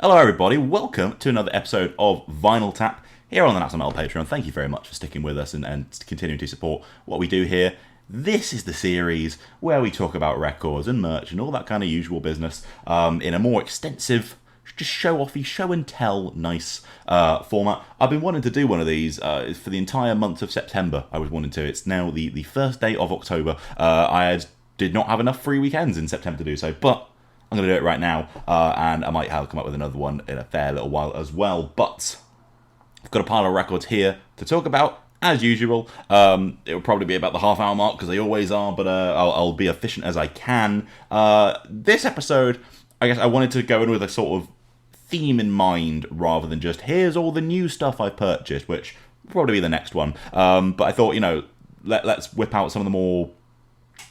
Hello everybody, welcome to another episode of Vinyl Tap here on the National Metal Patreon. Thank you very much for sticking with us and continuing to support what we do here. This is the series where we talk about records and merch and all that kind of usual business in a more extensive, just show-offy, show-and-tell nice format. I've been wanting to do one of these for the entire month of September. I was wanting to. It's now the first day of October. Did not have enough free weekends in September to do so, but I'm going to do it right now, and I might come up with another one in a fair little while as well. But I've got a pile of records here to talk about, as usual. It will probably be about the half-hour mark, because they always are, but I'll be efficient as I can. This episode, I guess I wanted to go in with a sort of theme in mind, rather than just, here's all the new stuff I've purchased, which will probably be the next one. But I thought, let's whip out some of the more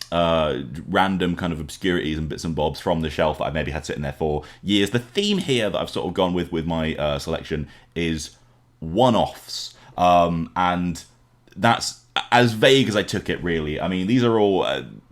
random kind of obscurities and bits and bobs from the shelf that I've maybe had sitting there for years. The theme here that I've sort of gone with my selection is one-offs, and that's as vague as I took it, really. I mean, these are all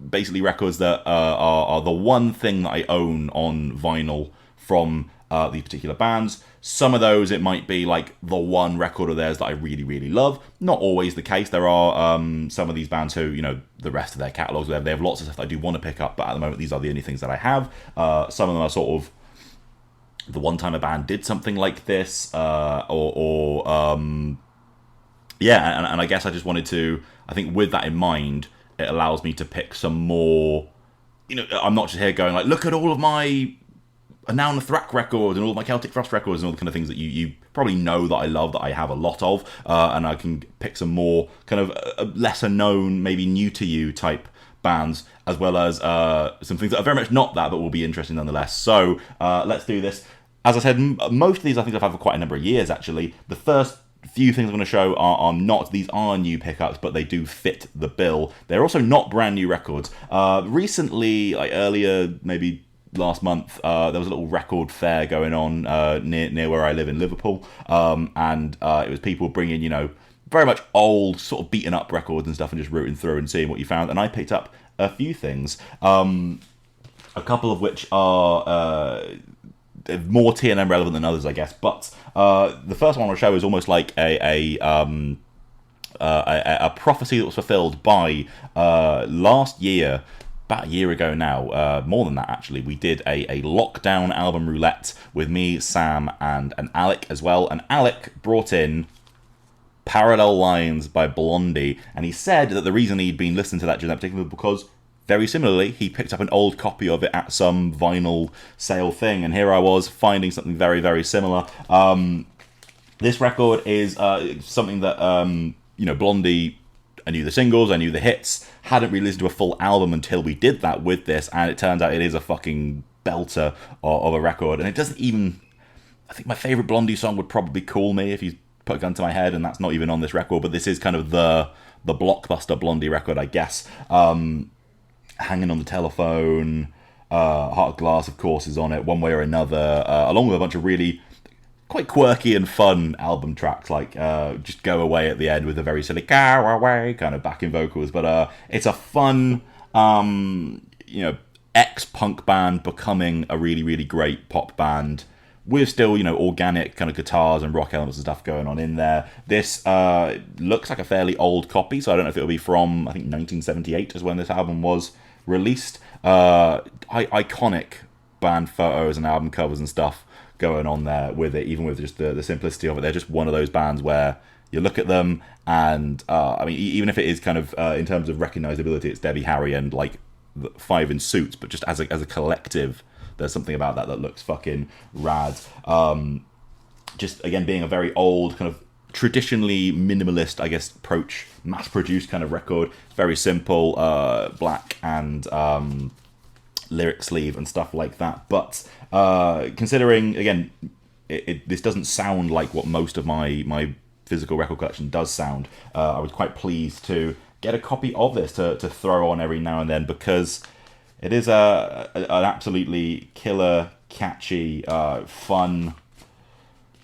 basically records that are the one thing that I own on vinyl from these particular bands. Some of those, it might be like the one record of theirs that I really, really love. Not always the case. There are some of these bands who, the rest of their catalogues, they have lots of stuff that I do want to pick up, but at the moment, these are the only things that I have. Some of them are sort of the one time a band did something like this, and I guess I just wanted to, I think with that in mind, it allows me to pick some more, I'm not just here going like, look at all of my Noun Thrak records and all my Celtic Frost records and all the kind of things that you probably know that I love, that I have a lot of, and I can pick some more kind of lesser known, maybe new to you type bands, as well as some things that are very much not that, but will be interesting nonetheless. So let's do this. As I said, most of these I think I've had for quite a number of years, actually. The first few things I'm going to show are not, these are new pickups, but they do fit the bill. They're also not brand new records. Recently, like earlier, maybe last month, there was a little record fair going on near where I live in Liverpool, and it was people bringing, very much old, sort of beaten up records and stuff, and just rooting through and seeing what you found. And I picked up a few things, a couple of which are more T&M relevant than others, I guess. But the first one I'll show is almost like a prophecy that was fulfilled by last year. About a year ago now, more than that actually, we did a lockdown album roulette with me, Sam, and Alec as well. And Alec brought in Parallel Lines by Blondie, and he said that the reason he'd been listening to that during that particular was because, very similarly, he picked up an old copy of it at some vinyl sale thing, and here I was finding something very, very similar. This record is something that, Blondie, I knew the singles, I knew the hits, hadn't really listened to a full album until we did that with this, and it turns out it is a fucking belter of a record. And it doesn't even, I think my favourite Blondie song would probably Call Me, if you put a gun to my head, and that's not even on this record, but this is kind of the blockbuster Blondie record, I guess. Hanging on the Telephone, Heart of Glass, of course, is on it, One Way or Another, along with a bunch of really quite quirky and fun album tracks, like Just Go Away at the end with a very silly go away kind of backing vocals. But it's a fun, ex-punk band becoming a really, really great pop band with still, organic kind of guitars and rock elements and stuff going on in there. This looks like a fairly old copy, so I don't know if it'll be from, I think 1978 is when this album was released. Iconic band photos and album covers and stuff going on there with it, even with just the simplicity of it. They're just one of those bands where you look at them and, even if it is kind of, in terms of recognizability, it's Debbie Harry and like Five in Suits, but just as a collective, there's something about that looks fucking rad. Just, again, being a very old, kind of traditionally minimalist, I guess, approach, mass-produced kind of record. It's very simple, black and lyric sleeve and stuff like that. But considering, again, this doesn't sound like what most of my physical record collection does sound, I was quite pleased to get a copy of this to throw on every now and then, because it is an absolutely killer, catchy, fun,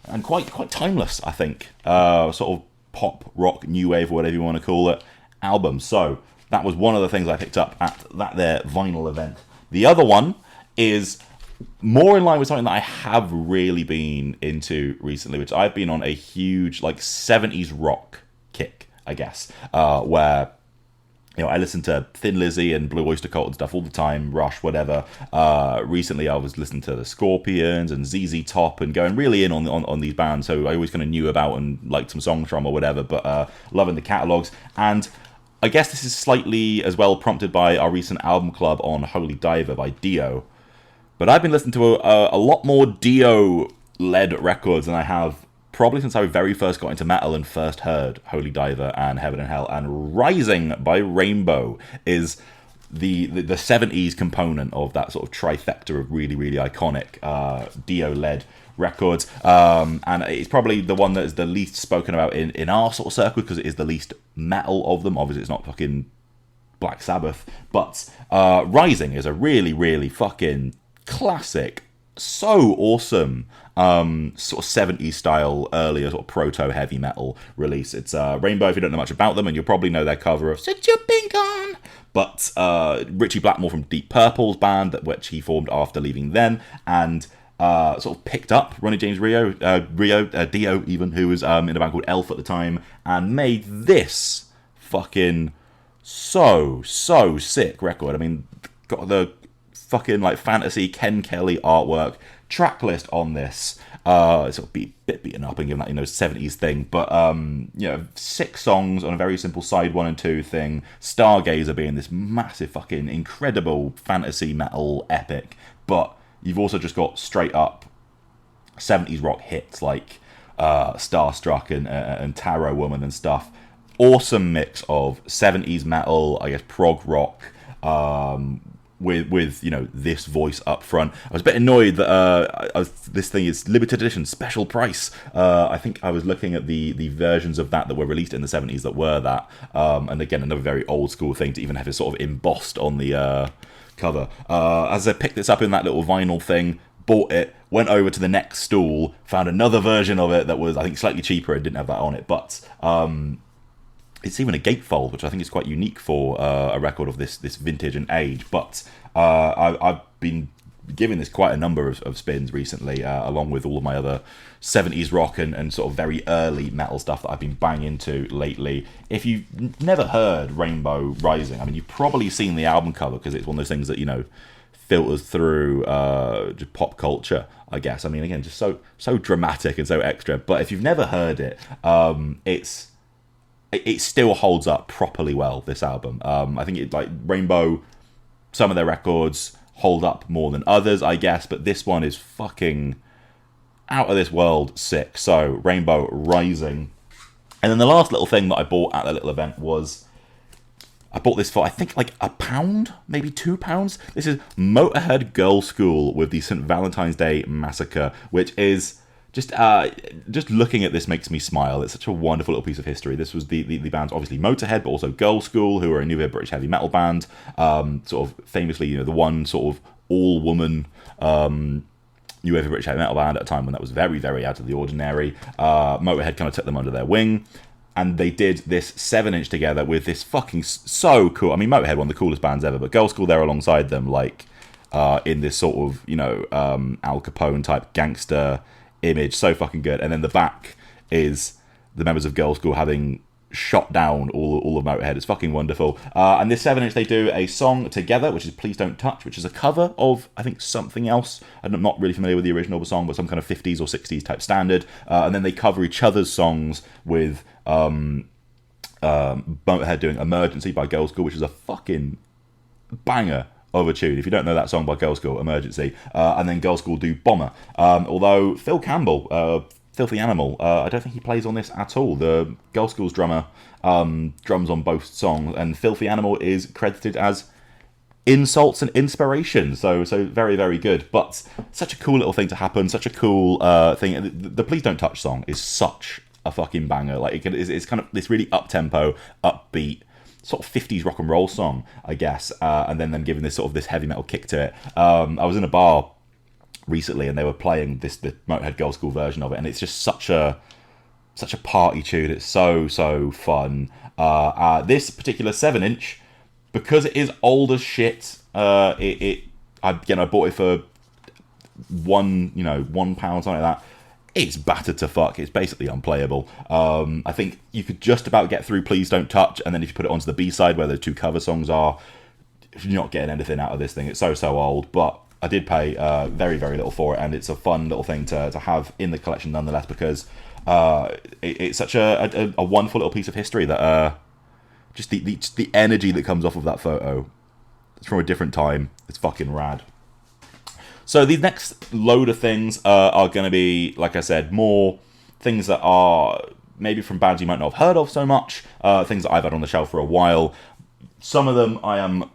and quite timeless, I think, sort of pop, rock, new wave, or whatever you want to call it, album. So that was one of the things I picked up at that there vinyl event. The other one is more in line with something that I have really been into recently, which I've been on a huge like 70s rock kick, I guess, where I listen to Thin Lizzy and Blue Oyster Cult and stuff all the time, Rush, whatever. Recently, I was listening to the Scorpions and ZZ Top and going really in on these bands, so I always kind of knew about and liked some songs from or whatever, but loving the catalogues. And I guess this is slightly as well prompted by our recent album club on Holy Diver by Dio. But I've been listening to a lot more Dio-led records than I have probably since I very first got into metal and first heard Holy Diver and Heaven and Hell. And Rising by Rainbow is the 70s component of that sort of trifecta of really, really iconic Dio-led records. And it's probably the one that is the least spoken about in our sort of circle because it is the least metal of them. Obviously, it's not fucking Black Sabbath. But Rising is a really, really fucking classic, so awesome sort of 70s style, earlier sort of proto heavy metal release. It's Rainbow, if you don't know much about them, and you'll probably know their cover of Set Your Pink On. But Richie Blackmore from Deep Purple's band, which he formed after leaving them, and sort of picked up Ronnie James Dio even, who was in a band called Elf at the time, and made this fucking so sick record. I mean, got the fucking like fantasy Ken Kelly artwork, track list on this. It's sort of bit beaten up and given that 70s thing, but 6 songs on a very simple side 1 and 2 thing. Stargazer being this massive fucking incredible fantasy metal epic, but you've also just got straight up 70s rock hits like Starstruck and Tarot Woman and stuff. Awesome mix of 70s metal, I guess prog rock, with this voice up front. I was a bit annoyed that this thing is limited edition, special price. I think I was looking at the versions of that were released in the 70s that were that. And again, another very old school thing to even have it sort of embossed on the cover. As I picked this up in that little vinyl thing, bought it, went over to the next stall, found another version of it that was, I think, slightly cheaper and didn't have that on it. But it's even a gatefold, which I think is quite unique for a record of this vintage and age. But I've been giving this quite a number of spins recently, along with all of my other 70s rock and sort of very early metal stuff that I've been banging into lately. If you've never heard Rainbow Rising, I mean, you've probably seen the album cover because it's one of those things that, filters through just pop culture, I guess. I mean, again, just so dramatic and so extra. But if you've never heard it, it still holds up properly well, this album. I think it, like Rainbow, some of their records hold up more than others, I guess, but this one is fucking out of this world sick. So Rainbow Rising. And then the last little thing that I bought at that little event was, I bought this for, I think, like £1, maybe £2. This is Motörhead Girlschool with the St. Valentine's Day Massacre, which is just looking at this makes me smile. It's such a wonderful little piece of history. This was the band's obviously Motörhead, but also Girlschool, who are a new British heavy metal band. Sort of famously, the one sort of all-woman new wave British heavy metal band at a time when that was very, very out of the ordinary. Motörhead kind of took them under their wing, and they did this 7-inch together with this fucking so cool. I mean, Motörhead, one of the coolest bands ever, but Girlschool there alongside them, like in this sort of Al Capone type gangster image, so fucking good. And then the back is the members of Girlschool having shot down all of Motörhead. It's fucking wonderful. And this 7-inch, they do a song together, which is Please Don't Touch, which is a cover of, I think, something else. I'm not really familiar with the original song, but some kind of 50s or 60s type standard. And then they cover each other's songs with Motörhead doing Emergency by Girlschool, which is a fucking banger of a tune. If you don't know that song by Girlschool, Emergency. And then Girlschool do Bomber. Although Phil Campbell, Filthy Animal, I don't think he plays on this at all. The Girlschool's drummer drums on both songs, and Filthy Animal is credited as insults and inspiration. So very, very good. But such a cool little thing to happen, such a cool thing. The Please Don't Touch song is such a fucking banger. Like it's kind of this really up-tempo, upbeat, sort of 50s rock and roll song, I guess, and then them giving this sort of this heavy metal kick to it. I was in a bar recently and they were playing the Motörhead Girlschool version of it, and it's just such a party tune. It's so fun. This particular 7-inch, because it is old as shit, I bought it for £1, something like that. It's battered to fuck. It's basically unplayable. I think you could just about get through Please Don't Touch, and then if you put it onto the B-side where the 2 cover songs are, you're not getting anything out of this thing. It's so old, but I did pay very, very little for it, and it's a fun little thing to have in the collection nonetheless, because it's such a wonderful little piece of history that just the energy that comes off of that photo, it's from a different time. It's fucking rad. So these next load of things are going to be, like I said, more things that are maybe from bands you might not have heard of so much, things that I've had on the shelf for a while. Some of them I am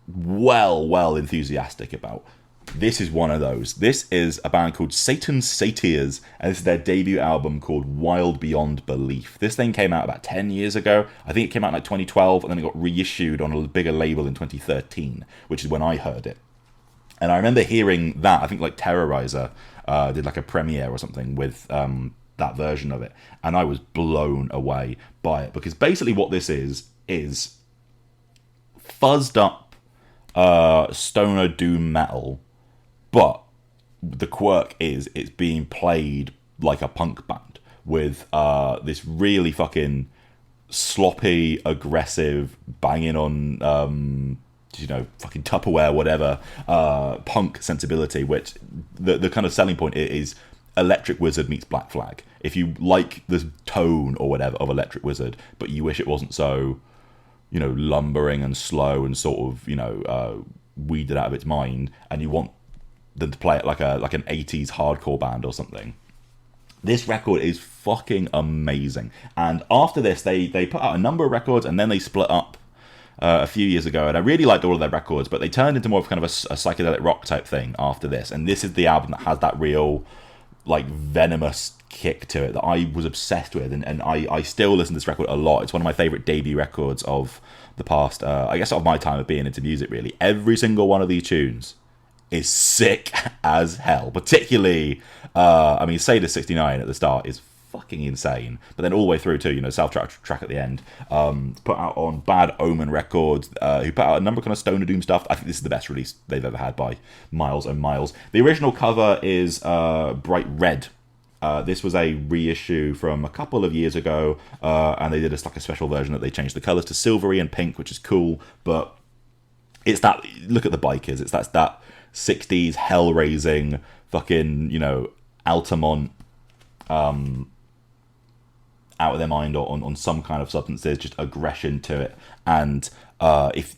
well enthusiastic about. This is one of those. This is a band called Satan's Satyrs, and this is their debut album called Wild Beyond Belief. This thing came out about 10 years ago. I think it came out in like 2012, and then it got reissued on a bigger label in 2013, which is when I heard it. And I remember hearing that, I think like Terrorizer did like a premiere or something with that version of it, and I was blown away by it, because basically what this is fuzzed up stoner doom metal, but the quirk is it's being played like a punk band with this really fucking sloppy, aggressive, banging on fucking Tupperware, whatever, punk sensibility, which the kind of selling point is Electric Wizard meets Black Flag. If you like the tone or whatever of Electric Wizard, but you wish it wasn't so, lumbering and slow and sort of, weeded out of its mind, and you want them to play it like an 80s hardcore band or something, this record is fucking amazing. And after this, they put out a number of records, and then they split up a few years ago, and I really liked all of their records, but they turned into more of kind of a psychedelic rock type thing after this, and this is the album that has that real like venomous kick to it that I was obsessed with, and I still listen to this record a lot. It's one of my favourite debut records of the past, I guess, of my time of being into music, really. Every single one of these tunes is sick as hell, particularly Satyrs 69 at the start is fucking insane, but then all the way through to self-track at the end, put out on Bad Omen Records, who put out a number of kind of stoner doom stuff. I think this is the best release they've ever had by miles and miles. The original cover is bright red. This was a reissue from a couple of years ago, and they did a special version that they changed the colours to silvery and pink, which is cool, but it's that, look at the bikers, it's that 60s hell-raising fucking, Altamont, out of their mind or on some kind of substances, just aggression to it. And if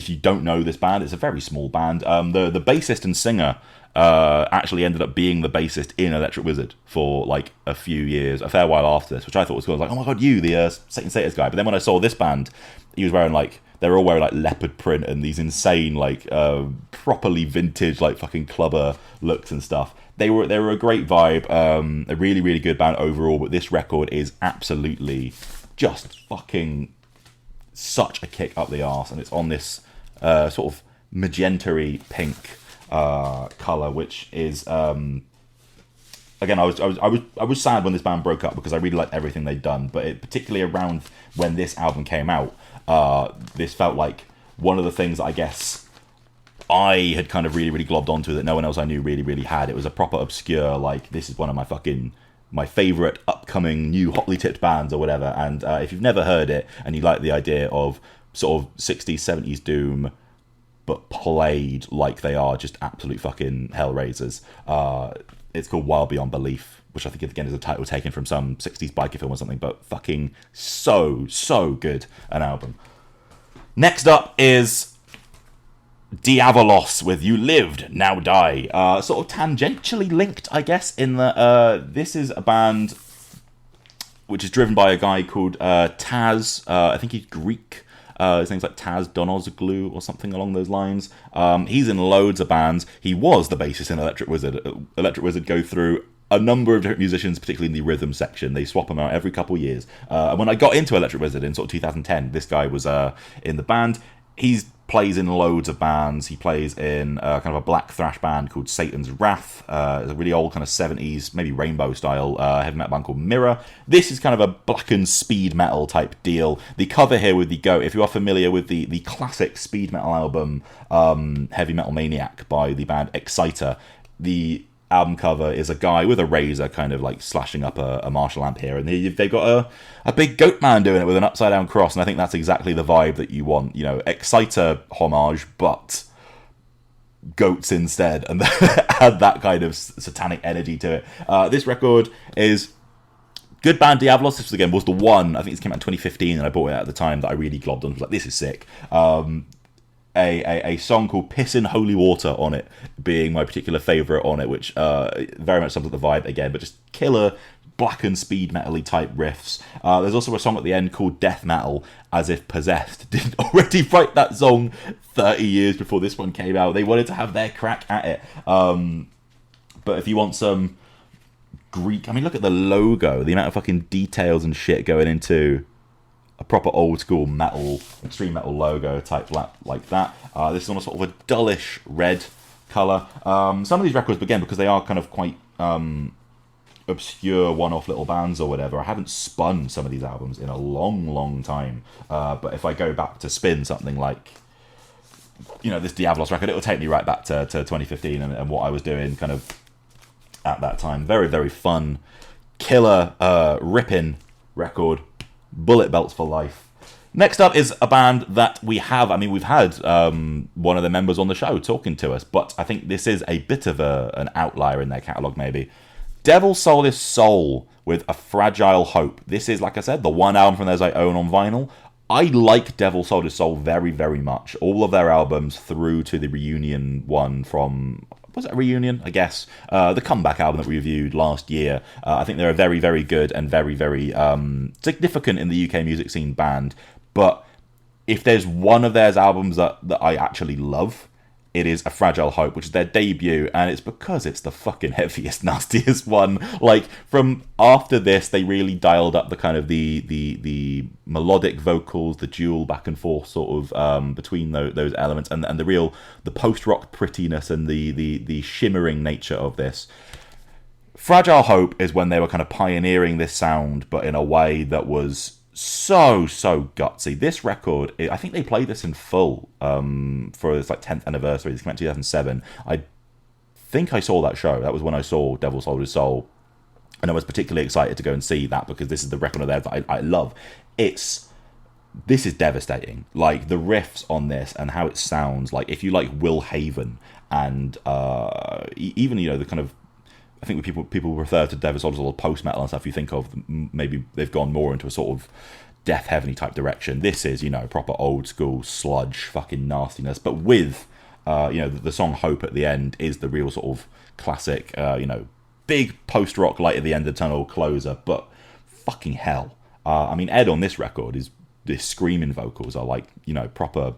you don't know this band, it's a very small band. The bassist and singer actually ended up being the bassist in Electric Wizard for like a few years, a fair while after this, which I thought was cool. I was like, oh my god, the Satan Satyrs guy. But then when I saw this band, he was wearing they were all wearing like leopard print and these insane properly vintage fucking clubber looks and stuff. They were a great vibe, a really, really good band overall, but this record is absolutely just fucking such a kick up the arse, and it's on this sort of magenta-y pink colour, which is again, I was sad when this band broke up because I really liked everything they'd done, but particularly around when this album came out, this felt like one of the things that I guess I had kind of really, really globbed onto that no one else I knew really, really had. It was a proper obscure, this is one of my favourite upcoming new hotly tipped bands or whatever. And if you've never heard it and you like the idea of sort of 60s, 70s doom, but played like they are just absolute fucking hellraisers, it's called Wild Beyond Belief, which I think again is a title taken from some 60s biker film or something, but fucking so good an album. Next up is Diavolos with You Lived, Now Die. Sort of tangentially linked, I guess, in that this is a band which is driven by a guy called Taz. I think he's Greek. His name's Taz Donozoglu or something along those lines. He's in loads of bands. He was the bassist in Electric Wizard. Electric Wizard go through a number of different musicians, particularly in the rhythm section. They swap them out every couple of years. And when I got into Electric Wizard in sort of 2010, this guy was in the band. He plays in loads of bands. He plays in kind of a black thrash band called Satan's Wrath. It's a really old kind of 70s, maybe Rainbow style heavy metal band called Mirror. This is kind of a blackened speed metal type deal. The cover here with the goat, if you are familiar with the classic speed metal album Heavy Metal Maniac by the band Exciter, the album cover is a guy with a razor kind of like slashing up a Marshall amp here, and they've got a big goat man doing it with an upside down cross, and I think that's exactly the vibe that you want, you know, Exciter homage, but goats instead, and had that kind of satanic energy to it. This record is good band Diavolos. This was the one, I think this came out in 2015, and I bought it at the time, that I really globbed on. I was like, this is sick. A song called Piss in Holy Water on it being my particular favourite on it, which very much sums up the vibe again, but just killer black and speed metal-y type riffs. There's also a song at the end called Death Metal, as if Possessed didn't already write that song 30 years before this one came out. They wanted to have their crack at it. But if you want some Greek, I mean, look at the logo, the amount of fucking details and shit going into a proper old school metal, extreme metal logo type like that. This is on a sort of a dullish red colour. Some of these records, again, because they are kind of quite obscure one-off little bands or whatever, I haven't spun some of these albums in a long time. But if I go back to spin something like, you know, this Diavolos record, it will take me right back to 2015 and what I was doing kind of at that time. Very, very fun, killer, ripping record. Bullet belts for life. Next up is a band that we've had one of the members on the show talking to us, but I think this is a bit of an outlier in their catalogue maybe. Devil Soulless Soul with A Fragile Hope. This is, like I said, the one album from theirs I own on vinyl. I like Devil Soulless Soul very, very much. All of their albums through to the reunion one from... Was it a reunion? I guess. The comeback album that we reviewed last year. I think they're a very, very good and very, very significant in the UK music scene band. But if there's one of their albums that I actually love, it is A Fragile Hope, which is their debut, and it's because it's the fucking heaviest, nastiest one. Like, from after this, they really dialed up the kind of the melodic vocals, the dual back and forth sort of between those elements, and the post-rock prettiness and the shimmering nature of this. Fragile Hope is when they were kind of pioneering this sound, but in a way that was so gutsy. This record, I think they played this in full for its like 10th anniversary. This came out in 2007. I think I saw that show. That was when I saw Devil Soulless Soul, and I was particularly excited to go and see that because this is the record of theirs that I love. This is devastating. Like, the riffs on this and how it sounds, like if you like Will Haven and even, you know, the kind of, I think when people refer to Devil Soulless Soul post-metal and stuff, you think of maybe they've gone more into a sort of Death Heaven-y type direction. This is, you know, proper old school sludge fucking nastiness, but with, you know, the song Hope at the end is the real sort of classic, you know, big post-rock light at the end of the tunnel closer, but fucking hell. I mean, Ed on this record is, this screaming vocals are like, you know, proper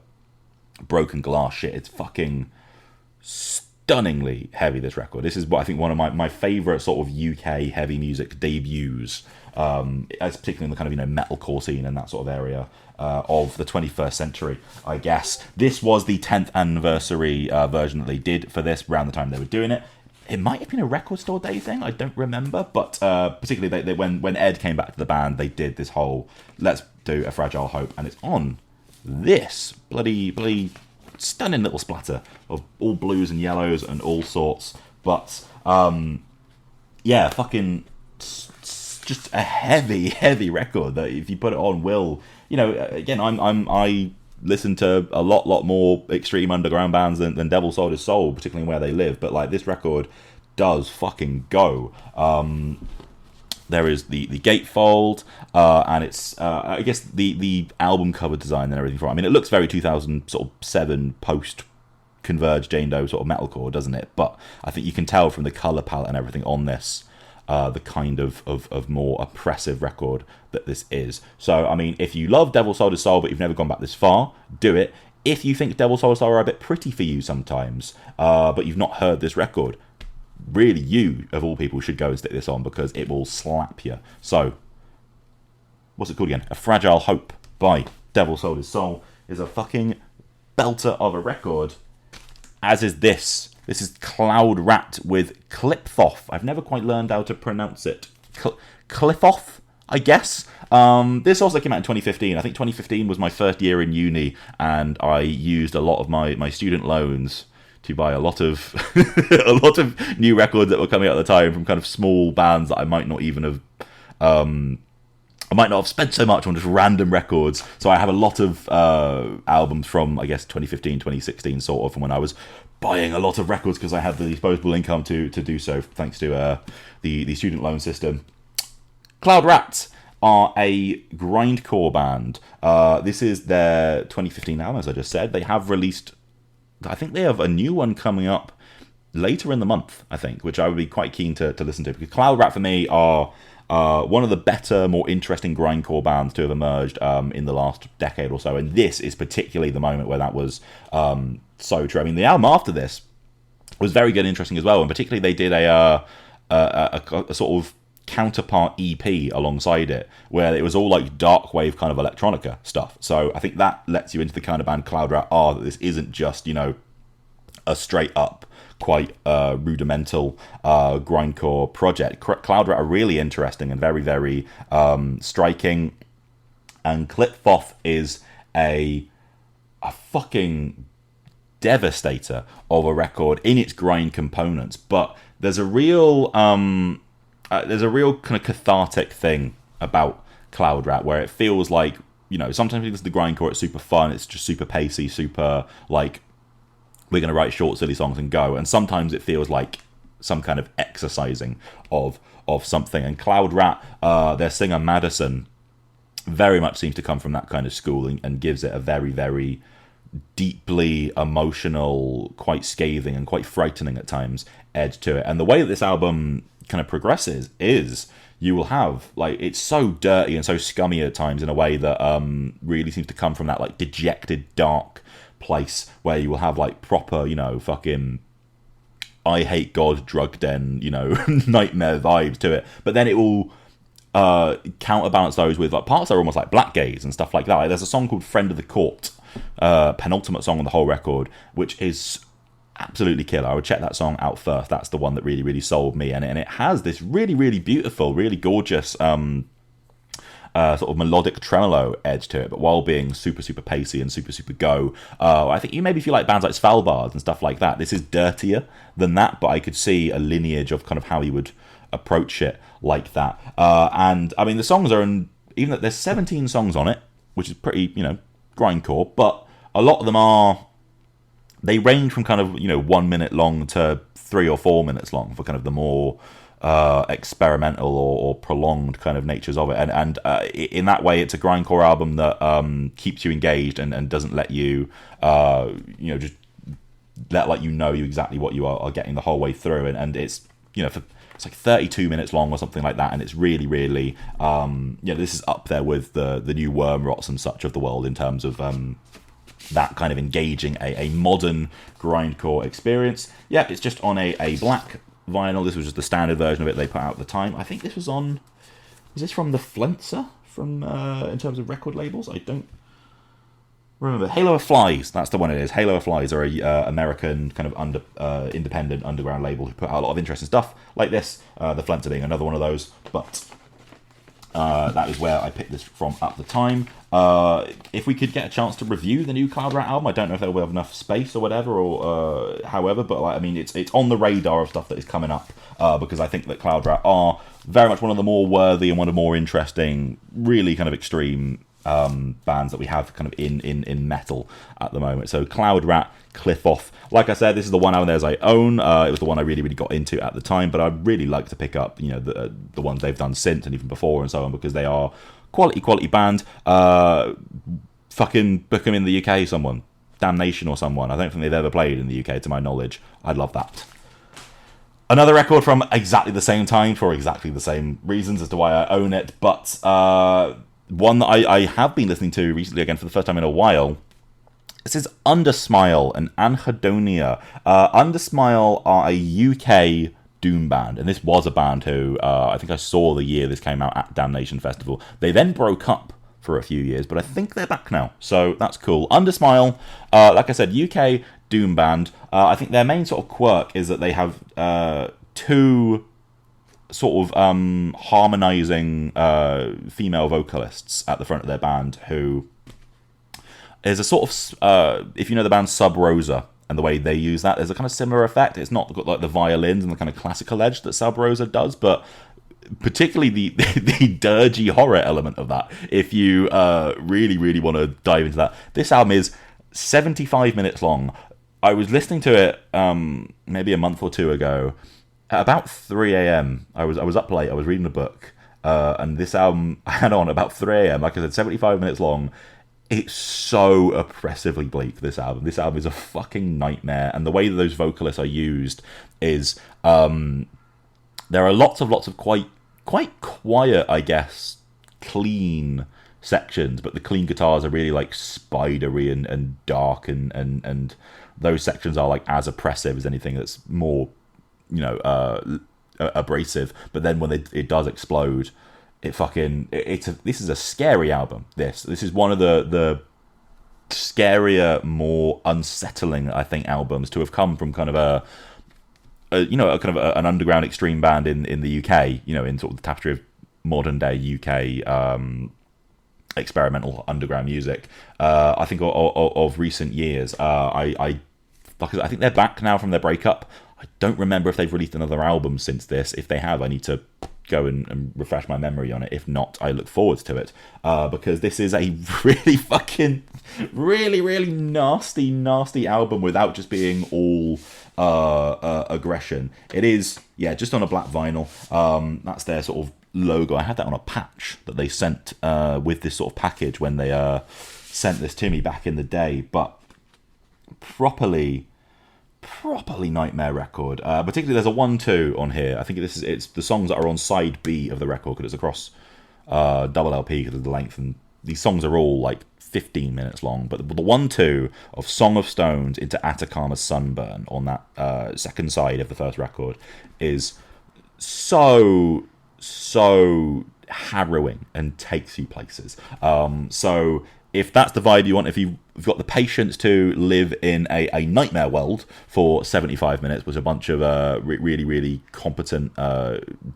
broken glass shit. It's fucking stunningly heavy, this record. This is what I think one of my favourite sort of UK heavy music debuts, as particularly in the kind of, you know, metalcore scene and that sort of area of the 21st century, I guess. This was the 10th anniversary version that they did for this around the time they were doing it. It might have been a Record Store Day thing, I don't remember, but particularly they when Ed came back to the band, they did this whole, let's do A Fragile Hope, and it's on this bloody stunning little splatter of all blues and yellows and all sorts. But yeah, fucking just a heavy record that if you put it on will, you know, again, I listen to a lot more extreme underground bands than Devil Soulless Soul, particularly where they live, but like this record does fucking go. There is the gatefold, and it's I guess the album cover design and everything for it. I mean, it looks very 2007 post Converge Jane Doe sort of metalcore, doesn't it? But I think you can tell from the color palette and everything on this, the kind of more oppressive record that this is. So, I mean, if you love Devil Soulless Soul but you've never gone back this far, do it. If you think Devil Soulless Soul are a bit pretty for you sometimes, but you've not heard this record, really, you, of all people, should go and stick this on because it will slap you. So, what's it called again? A Fragile Hope by Devil Soulless Soul is a fucking belter of a record, as is this. This is Cloud Rat with Qliphoth. I've never quite learned how to pronounce it. Qliphoth, I guess. This also came out in 2015. I think 2015 was my first year in uni, and I used a lot of my student loans to buy a lot of a lot of new records that were coming out at the time from kind of small bands that I might not even have I might not have spent so much on just random records. So I have a lot of albums from, I guess, 2015, 2016, sort of, from when I was buying a lot of records because I had the disposable income to do so, thanks to the student loan system. Cloud Rat are a grindcore band. This is their 2015 album, as I just said. They have released, I think they have a new one coming up later in the month, I think, which I would be quite keen to listen to, because Cloud Rat for me are one of the better, more interesting grindcore bands to have emerged in the last decade or so, and this is particularly the moment where that was so true. I mean, the album after this was very good and interesting as well, and particularly they did a sort of counterpart EP alongside it, where it was all like dark wave kind of electronica stuff. So I think that lets you into the kind of band Cloud Rat are, that this isn't just, a straight up, quite rudimental grindcore project. Cloud Rat are really interesting and very, very striking. And Qliphoth is a fucking devastator of a record in its grind components, but there's a real kind of cathartic thing about Cloud Rat where it feels like, sometimes it's the grindcore, it's super fun, it's just super pacey, super like, we're going to write short, silly songs and go. And sometimes it feels like some kind of exercising of something. And Cloud Rat, their singer Madison, very much seems to come from that kind of school and gives it a very, very deeply emotional, quite scathing and quite frightening at times edge to it. And the way that this album kind of progresses is you will have, like, it's so dirty and so scummy at times in a way that really seems to come from that, like, dejected, dark place where you will have, like, proper, fucking I hate God drug den, nightmare vibes to it. But then it will counterbalance those with, like, parts that are almost like black gaze and stuff like that. Like, there's a song called Friend of the Court, penultimate song on the whole record, which is absolutely killer. I would check that song out first. That's the one that really, really sold me. And it has this really, really beautiful, really gorgeous sort of melodic tremolo edge to it, but while being super, super pacey and super, super go. I think maybe if you like bands like Svalbard and stuff like that, this is dirtier than that, but I could see a lineage of kind of how he would approach it like that. And I mean, the songs are even that there's 17 songs on it, which is pretty, grindcore, but a lot of them they range from kind of 1 minute long to 3 or 4 minutes long for kind of the more experimental or prolonged kind of natures of it, and in that way it's a grindcore album that keeps you engaged and doesn't let you just let you know exactly what you are getting the whole way through, and it's it's like 32 minutes long or something like that, and it's really, really this is up there with the new Worm Rots and such of the world in terms of that kind of engaging a modern grindcore experience. Yeah, it's just on a black vinyl. This was just the standard version of it they put out at the time. I think this was this from the Flenser from in terms of record labels? I don't remember. Halo of Flies, that's the one it is. Halo of Flies are a American kind of independent underground label who put out a lot of interesting stuff like this, the Flenser being another one of those, but that is where I picked this from at the time. If we could get a chance to review the new Cloud Rat album, I don't know if there will have enough space or whatever, or however, but it's on the radar of stuff that is coming up, because I think that Cloud Rat are very much one of the more worthy and one of the more interesting, really kind of extreme bands that we have kind of in metal at the moment. So Cloud Rat, Qliphoth. Like I said, this is the one album theirs I own. It was the one I really, really got into at the time, but I'd really like to pick up, the ones they've done since and even before and so on, because they are quality band. Fucking book them in the UK, someone. Damnation or someone. I don't think they've ever played in the UK to my knowledge. I'd love that. Another record from exactly the same time for exactly the same reasons as to why I own it, but one that I have been listening to recently again for the first time in a while. This is Undersmile and Anhedonia. Undersmile are a UK doom band, and this was a band who I think I saw the year this came out at Damnation Festival. They then broke up for a few years, but I think they're back now, so that's cool. Undersmile, like I said, UK doom band. I think their main sort of quirk is that they have two sort of harmonizing female vocalists at the front of their band who is a sort of, if you know the band Sub Rosa, and the way they use that, there's a kind of similar effect. It's not got like the violins and the kind of classical edge that Sub Rosa does, but particularly the dirgy horror element of that. If you really, really want to dive into that, this album is 75 minutes long. I was listening to it maybe a month or two ago at about 3 a.m. I was up late. I was reading a book, and this album I had on about 3 a.m. Like I said, 75 minutes long. It's so oppressively bleak, this album. This album is a fucking nightmare, and the way that those vocalists are used is there are lots of quite quiet, I guess, clean sections, but the clean guitars are really like spidery and dark, and those sections are like as oppressive as anything that's more, abrasive. But then when it does explode, this is a scary album. This is one of the scarier, more unsettling, I think, albums to have come from kind of an underground extreme band in the UK, in sort of the tapestry of modern day UK experimental underground music. I think of recent years. I think they're back now from their breakup. I don't remember if they've released another album since this. If they have, I need to go and refresh my memory on it. If not, I look forward to it, because this is a really fucking really nasty album without just being all aggression. It is, just on a black vinyl. That's their sort of logo. I had that on a patch that they sent with this sort of package when they sent this to me back in the day. But properly nightmare record. Particularly there's a 1-2 on here. I think it's the songs that are on side B of the record, because it's across double LP because of the length, and these songs are all like 15 minutes long. But the 1-2 of Song of Stones into Atacama's Sunburn on that second side of the first record is so harrowing and takes you places. So if that's the vibe you want, if you've got the patience to live in a nightmare world for 75 minutes with a bunch of really competent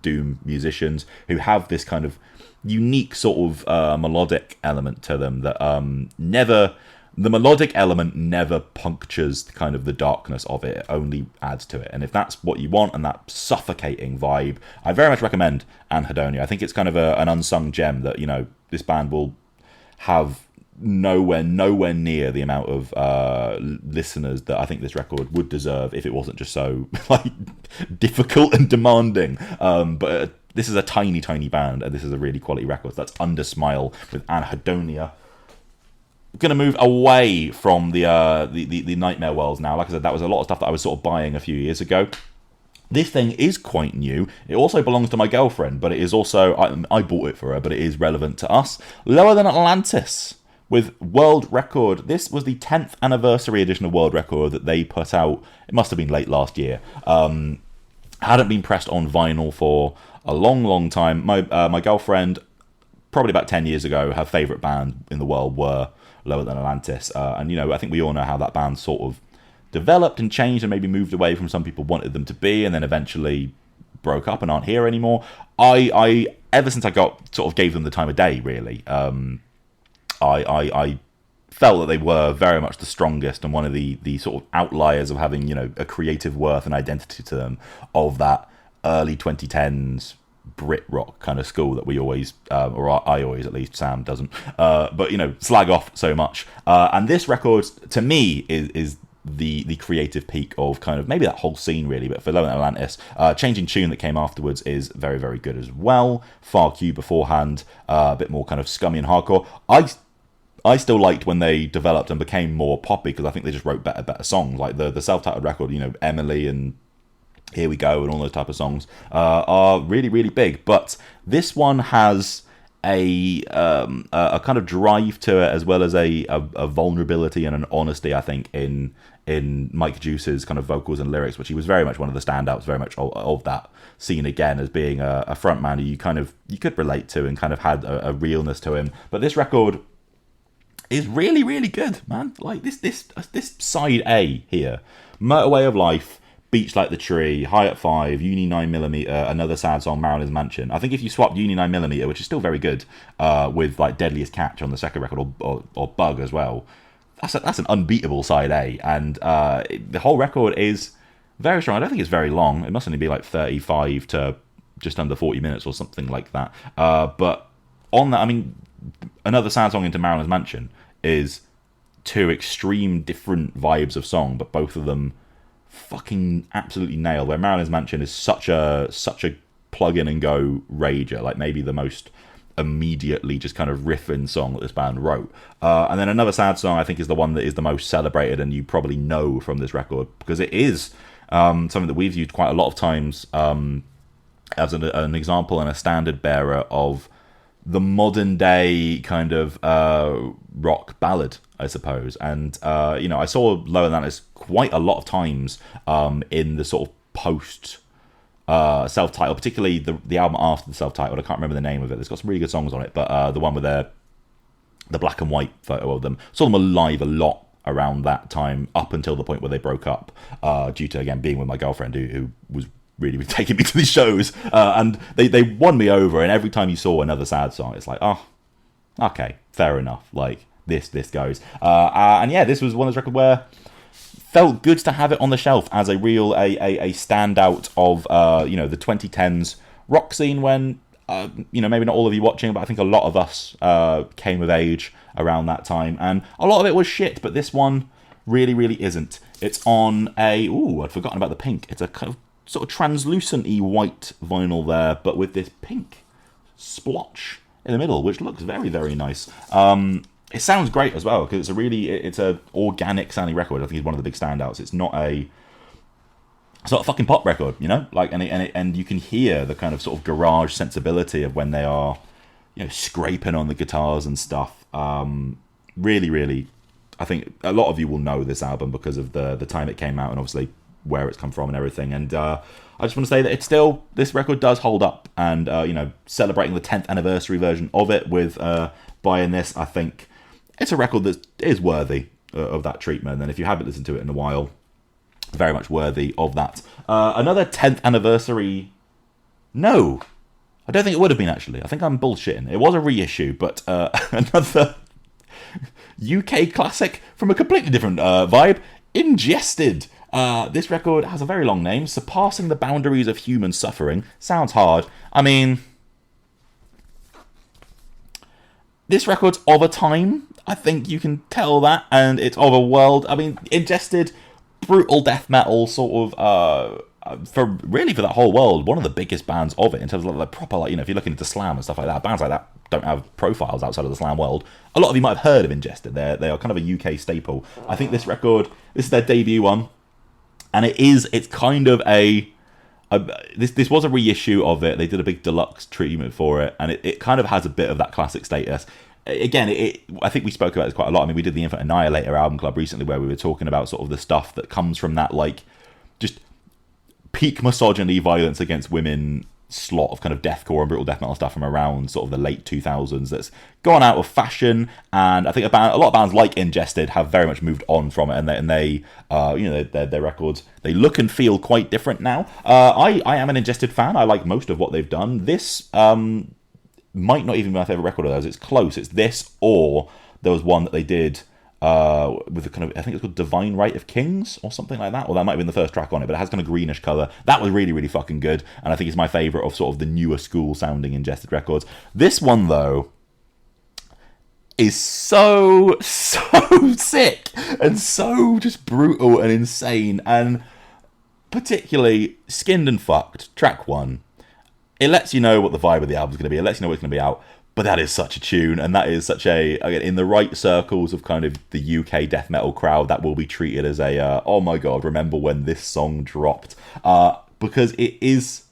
doom musicians who have this kind of unique sort of melodic element to them that the melodic element never punctures kind of the darkness of it. It only adds to it. And if that's what you want, and that suffocating vibe, I very much recommend Anhedonia. I think it's kind of an unsung gem that, this band will have nowhere near the amount of listeners that I think this record would deserve if it wasn't just so like difficult and demanding. But this is a tiny band, and this is a really quality record. So that's Undersmile with Anhedonia. I'm going to move away from the nightmare worlds now. Like I said, that was a lot of stuff that I was sort of buying a few years ago. This thing is quite new. It also belongs to my girlfriend, but it is also, I bought it for her, but it is relevant to us. Lower Than Atlantis with World Record. This was the 10th anniversary edition of World Record that they put out. It must have been late last year. Hadn't been pressed on vinyl for a long time. My girlfriend, probably about 10 years ago, her favourite band in the world were Lower Than Atlantis. And, I think we all know how that band sort of developed and changed and maybe moved away from some people wanted them to be, and then eventually broke up and aren't here anymore. I ever since I gave them the time of day, really, I felt that they were very much the strongest and one of the sort of outliers of having, a creative worth and identity to them of that early 2010s Brit rock kind of school that we always, or I always, at least, Sam doesn't, but, slag off so much. And this record, to me, is the creative peak of kind of maybe that whole scene, really. But for Lower Than Atlantis, Changing Tune that came afterwards is very, very good as well. Far Q beforehand, a bit more kind of scummy and hardcore. I still liked when they developed and became more poppy, because I think they just wrote better songs. Like the self-titled record, Emily and Here We Go and all those type of songs are really, really big. But this one has a kind of drive to it, as well as a vulnerability and an honesty, I think, in Mike Juice's kind of vocals and lyrics, which he was very much one of the standouts, very much of that scene again, as being a frontman who you could relate to and kind of had a realness to him. But this record is really, really good, man. Like this side A here, Motorway of Life, Beach Like the Tree, High at 5, Uni 9mm, another sad song, Marilyn's Mansion. I think if you swapped Uni 9mm, which is still very good, with like Deadliest Catch on the second record, or Bug as well, that's an unbeatable side A, and the whole record is very strong. I don't think it's very long. It must only be like 35 to just under 40 minutes or something like that. But on that, I mean, another sad song into Marilyn's Mansion is two extreme different vibes of song, but both of them fucking absolutely nailed. Where Marilyn's Mansion is such a plug in and go rager, like maybe the most immediately just kind of riffing song that this band wrote. And then another sad song I think is the one that is the most celebrated, and you probably know from this record because it is something that we've used quite a lot of times as an example and a standard bearer of the modern day kind of rock ballad, I suppose. And I saw Lower Atlantis quite a lot of times in the sort of post self-titled, particularly the album after the self-titled. I can't remember the name of it. It's got some really good songs on it, but the one with the black and white photo of them. Saw them alive a lot around that time, up until the point where they broke up, due to, again, being with my girlfriend who was really taking me to these shows. And they won me over, and every time you saw another sad song, it's like, oh, okay, fair enough. Like, this goes. And yeah, this was one of those records where felt good to have it on the shelf as a real a standout of the 2010s rock scene, when maybe not all of you watching, but I think a lot of us came of age around that time, and a lot of it was shit, but this one really isn't. It's on I'd forgotten about the pink. It's a kind of sort of translucent-y white vinyl there, but with this pink splotch in the middle, which looks very nice. It sounds great as well, because it's a organic sounding record. I think it's one of the big standouts. It's not a fucking pop record, like, and you can hear the kind of sort of garage sensibility of when they are, scraping on the guitars and stuff. Really, I think a lot of you will know this album because of the time it came out and obviously where it's come from and everything. And I just want to say that this record does hold up, and celebrating the 10th anniversary version of it with buying this, I think it's a record that is worthy of that treatment. And if you haven't listened to it in a while, very much worthy of that. Another 10th anniversary. No, I don't think it would have been, actually. I think I'm bullshitting. It was a reissue, but another UK classic from a completely different vibe. Ingested. This record has a very long name. Surpassing the Boundaries of Human Suffering. Sounds hard. I mean, this record's of a time. I think you can tell that, and it's of a world. I mean, Ingested, brutal death metal, sort of, for that whole world, one of the biggest bands of it in terms of like proper, like, if you're looking into slam and stuff like that, bands like that don't have profiles outside of the slam world. A lot of you might have heard of Ingested. They are kind of a UK staple. I think this record, this is their debut one, and it's kind of this was a reissue of it. They did a big deluxe treatment for it, and it kind of has a bit of that classic status. Again, I think we spoke about this quite a lot. I mean, we did the Infant Annihilator album club recently where we were talking about sort of the stuff that comes from that, like, just peak misogyny, violence against women slot of kind of deathcore and brutal death metal stuff from around sort of the late 2000s that's gone out of fashion. And I think a lot of bands like Ingested have very much moved on from it, and they their records, they look and feel quite different now. I am an Ingested fan. I like most of what they've done. This might not even be my favourite record of theirs. It's close. It's this, or there was one that they did with the kind of, I think it's called Divine Right of Kings or something like that. Well, that might have been the first track on it, but it has kind of greenish colour. That was really fucking good, and I think it's my favourite of sort of the newer school sounding Ingested records. This one, though, is so sick and so just brutal and insane, and particularly Skinned and Fucked, track 1. It lets you know what the vibe of the album's going to be. It lets you know what's going to be out. But that is such a tune, and that is such a, again, in the right circles of kind of the UK death metal crowd, that will be treated as a, oh my god, remember when this song dropped? Because it's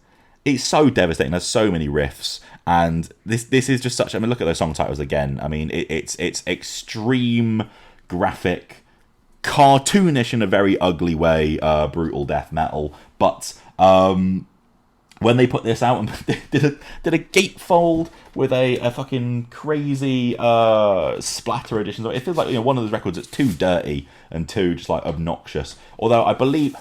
so devastating. There's so many riffs, and this is just such, I mean, look at those song titles again. I mean, it's extreme, graphic, cartoonish in a very ugly way, brutal death metal, but when they put this out and did a gatefold with a fucking crazy splatter edition, so it feels like, one of those records that's too dirty and too just like obnoxious. Although I believe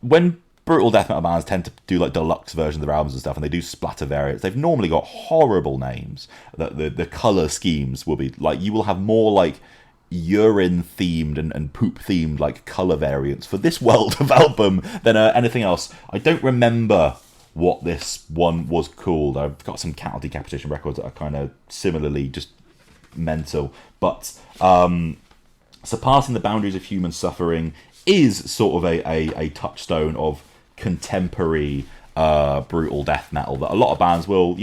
when brutal death metal bands tend to do like deluxe versions of their albums and stuff, and they do splatter variants, they've normally got horrible names. The color schemes will be like, you will have more like urine themed and poop themed like color variants for this world of album than anything else. I don't remember what this one was called. I've got some cattle decapitation records that are kind of similarly just mental, but Surpassing the Boundaries of Human Suffering is sort of a touchstone of contemporary brutal death metal that a lot of bands will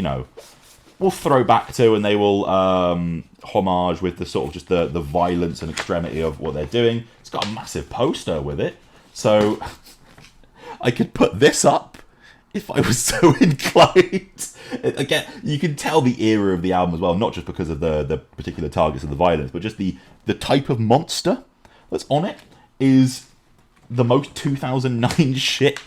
throw back to, and they will homage with the sort of just the violence and extremity of what they're doing. It's got a massive poster with it, so I could put this up if I was so inclined. Again, you can tell the era of the album as well, not just because of the particular targets of the violence, but just the type of monster that's on it is the most 2009 shit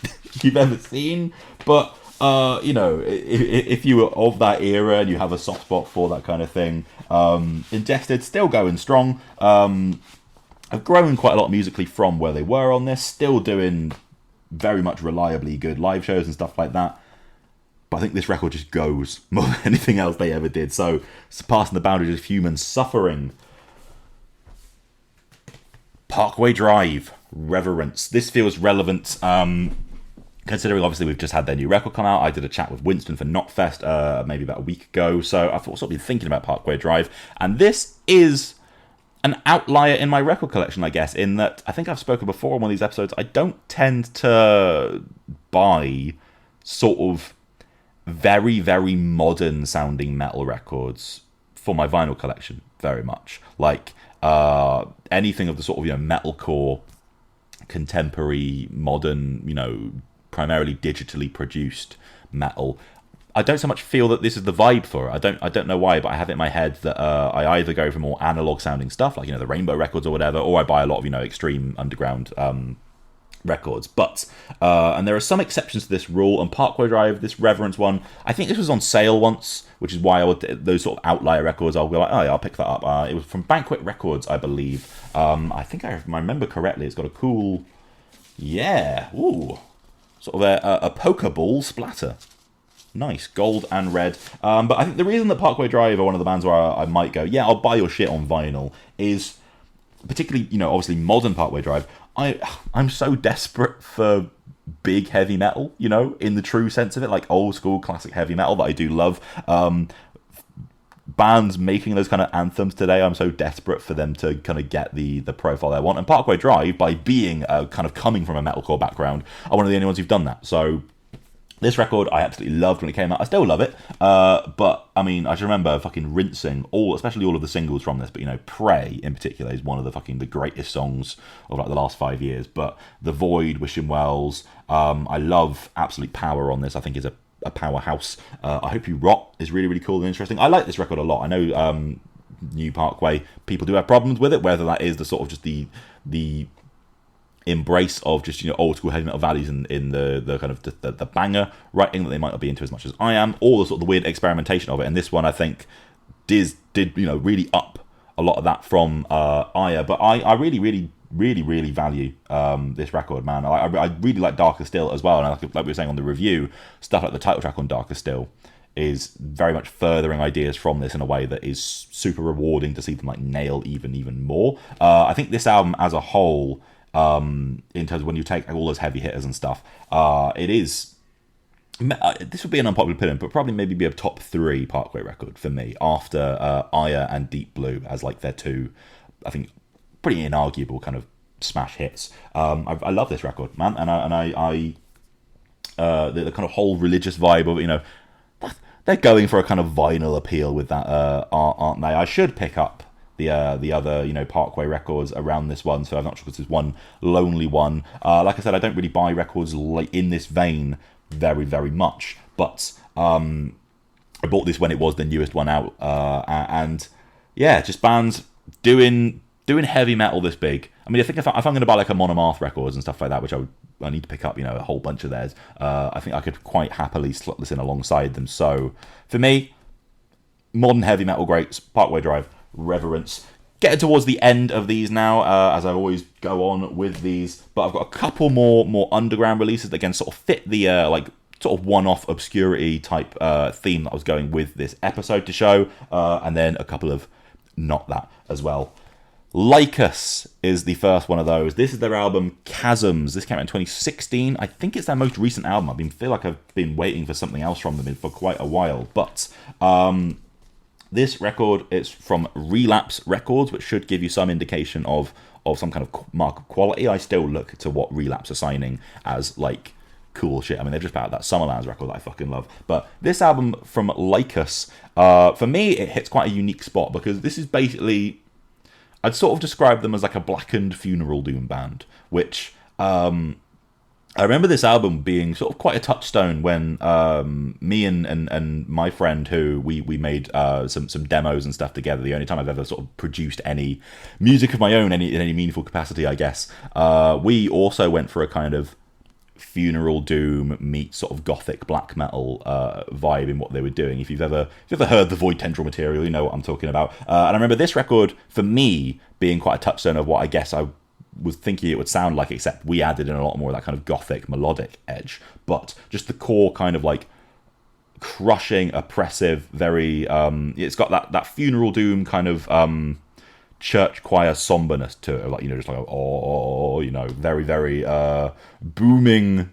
you've ever seen. But if you were of that era and you have a soft spot for that kind of thing, Ingested still going strong. Have grown quite a lot musically from where they were on this, still doing very much reliably good live shows and stuff like that. But I think this record just goes more than anything else they ever did. So, Surpassing the Boundaries of Human Suffering. Parkway Drive, Reverence. This feels relevant, considering obviously we've just had their new record come out. I did a chat with Winston for Knotfest maybe about a week ago, so I've sort of been thinking about Parkway Drive, and this is an outlier in my record collection, I guess, in that I think I've spoken before on one of these episodes. I don't tend to buy sort of very, very modern sounding metal records for my vinyl collection very much. Like anything of the sort of metalcore, contemporary, modern, primarily digitally produced metal. I don't so much feel that this is the vibe for it. I don't know why, but I have it in my head that I either go for more analog sounding stuff, like the Rainbow records or whatever, or I buy a lot of extreme underground records. But and there are some exceptions to this rule. And Parkway Drive, this Reverence one, I think this was on sale once, which is why those sort of outlier records, I'll go like, oh yeah, I'll pick that up. It was from Banquet Records, I believe. I think if I remember correctly, it's got a cool, sort of a Pokeball splatter. Nice, gold and red. But I think the reason that Parkway Drive are one of the bands where I might go, yeah, I'll buy your shit on vinyl, is particularly, obviously modern Parkway Drive. I'm so desperate for big heavy metal, in the true sense of it, like old school classic heavy metal that I do love. Bands making those kind of anthems today, I'm so desperate for them to kind of get the profile they want. And Parkway Drive, by being kind of coming from a metalcore background, are one of the only ones who've done that. So this record I absolutely loved when it came out. I still love it. But I mean, I just remember fucking rinsing especially all of the singles from this. But Pray in particular is one of the greatest songs of like the last 5 years. But The Void, Wishing Wells, I love Absolute Power on this. I think is a powerhouse. I Hope You Rot is really, really cool and interesting. I like this record a lot. I know New Parkway people do have problems with it, whether that is the sort of just the embrace of just old school heavy metal values in the kind of the banger writing that they might not be into as much as I am, or the sort of the weird experimentation of it. And this one I think did really up a lot of that from Aya. But I really, really, really, really value this record, man. I really like Darker Still as well, and like we were saying on the review, stuff like the title track on Darker Still is very much furthering ideas from this in a way that is super rewarding to see them like nail even more. I think this album as a whole, in terms of when you take all those heavy hitters and stuff, it is, this would be an unpopular opinion, but probably maybe be a top 3 Parkway record for me after Aya and Deep Blue as like their two, I think, pretty inarguable kind of smash hits. I love this record, man, and I the kind of whole religious vibe of it, they're going for a kind of vinyl appeal with that, aren't they? I should pick up the other Parkway records around this one, so I'm not sure because there's one lonely one. Like I said, I don't really buy records like in this vein very, very much, but I bought this when it was the newest one out, and yeah, just bands doing heavy metal this big. I mean, I think if I'm going to buy like a Monomath records and stuff like that, which I need to pick up, a whole bunch of theirs, I think I could quite happily slot this in alongside them. So for me, modern heavy metal greats, Parkway Drive, Reverence. Getting towards the end of these now, as I always go on with these, but I've got a couple more underground releases that again sort of fit the sort of one-off obscurity type theme that I was going with this episode to show, and then a couple of not that as well. Lycus is the first one of those. This is their album Chasms. This came out in 2016. I think it's their most recent album. Feel like I've been waiting for something else from them for quite a while. But this record is from Relapse Records, which should give you some indication of some kind of mark of quality. I still look to what Relapse are signing as like cool shit. I mean, they've just put out that Summerlands record that I fucking love. But this album from Lycus, for me, it hits quite a unique spot because this is basically, I'd sort of describe them as like a blackened funeral doom band, which I remember this album being sort of quite a touchstone when me and my friend, who we made some demos and stuff together. The only time I've ever sort of produced any music of my own in any meaningful capacity, I guess. We also went for a kind of funeral doom meets sort of gothic black metal vibe in what they were doing. If you've ever heard the Void Tendril material, you know what I'm talking about. And I remember this record, for me, being quite a touchstone of what I guess I was thinking it would sound like, except we added in a lot more of that kind of gothic melodic edge. But just the core kind of like crushing, oppressive, very it's got that funeral doom kind of church choir somberness to it, like, you know, just like very, very booming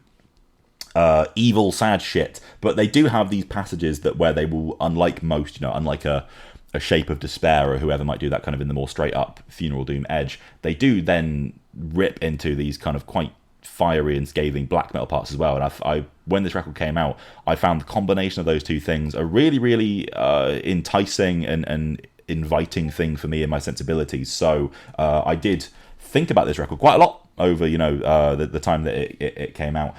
evil sad shit. But they do have these passages that where they will, unlike most, you know, unlike a Shape of Despair or whoever might do that kind of in the more straight up funeral doom edge, they do then rip into these kind of quite fiery and scathing black metal parts as well. And I when this record came out, I found the combination of those two things a really, really enticing and inviting thing for me and my sensibilities. So I did think about this record quite a lot over, you know, the time that it came out.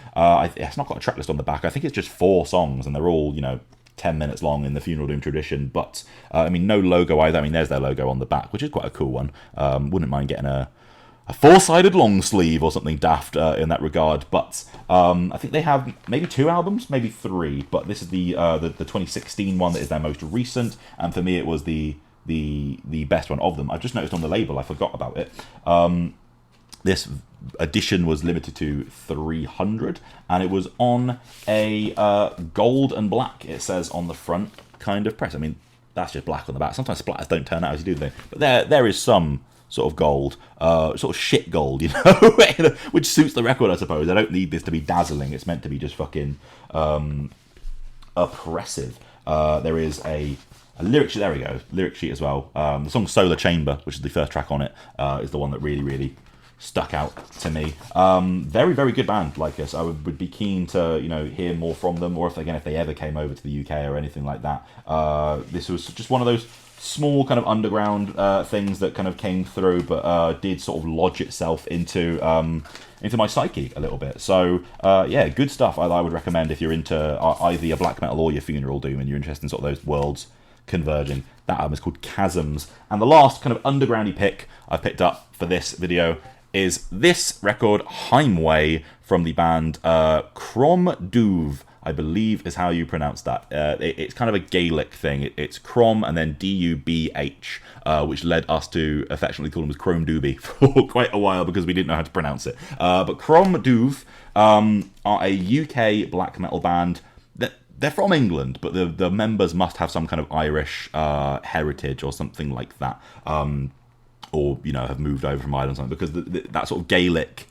It's not got a track list on the back. I think it's just 4 songs, and they're all, you know, 10 minutes long in the funeral doom tradition. But I mean, no logo either. I mean, there's their logo on the back, which is quite a cool one. Wouldn't mind getting a 4-sided long sleeve or something daft in that regard. But I think they have maybe 2 albums, maybe 3. But this is the 2016 one that is their most recent, and for me it was the best one of them. I've just noticed on the label, I forgot about it. This edition was limited to 300, and it was on a gold and black, it says on the front, kind of press. I mean, that's just black on the back. Sometimes splatters don't turn out as you do, but there is some sort of gold, sort of shit gold, you know, which suits the record, I suppose. I don't need this to be dazzling. It's meant to be just fucking oppressive. There is a lyric sheet. There we go, lyric sheet as well. The song Solar Chamber, which is the first track on it, is the one that really, really stuck out to me. Very, very good band, Lycus. I would be keen to, you know, hear more from them, or if they ever came over to the UK or anything like that. This was just one of those small kind of underground things that kind of came through, but did sort of lodge itself into my psyche a little bit. So yeah, good stuff. I would recommend if you're into either your black metal or your funeral doom, and you're interested in sort of those worlds converging. That album is called Chasms. And the last kind of undergroundy pick I picked up for this video is this record, Heimweh, from the band Crom Dubh, I believe is how you pronounce that. It's kind of a Gaelic thing. It's Crom and then Dubh, which led us to affectionately call them as Chrome Doobie for quite a while because we didn't know how to pronounce it. But Crom Dubh are a UK black metal band. They're from England, but the members must have some kind of Irish heritage or something like that. Or, you know, have moved over from Ireland or something, because that sort of Gaelic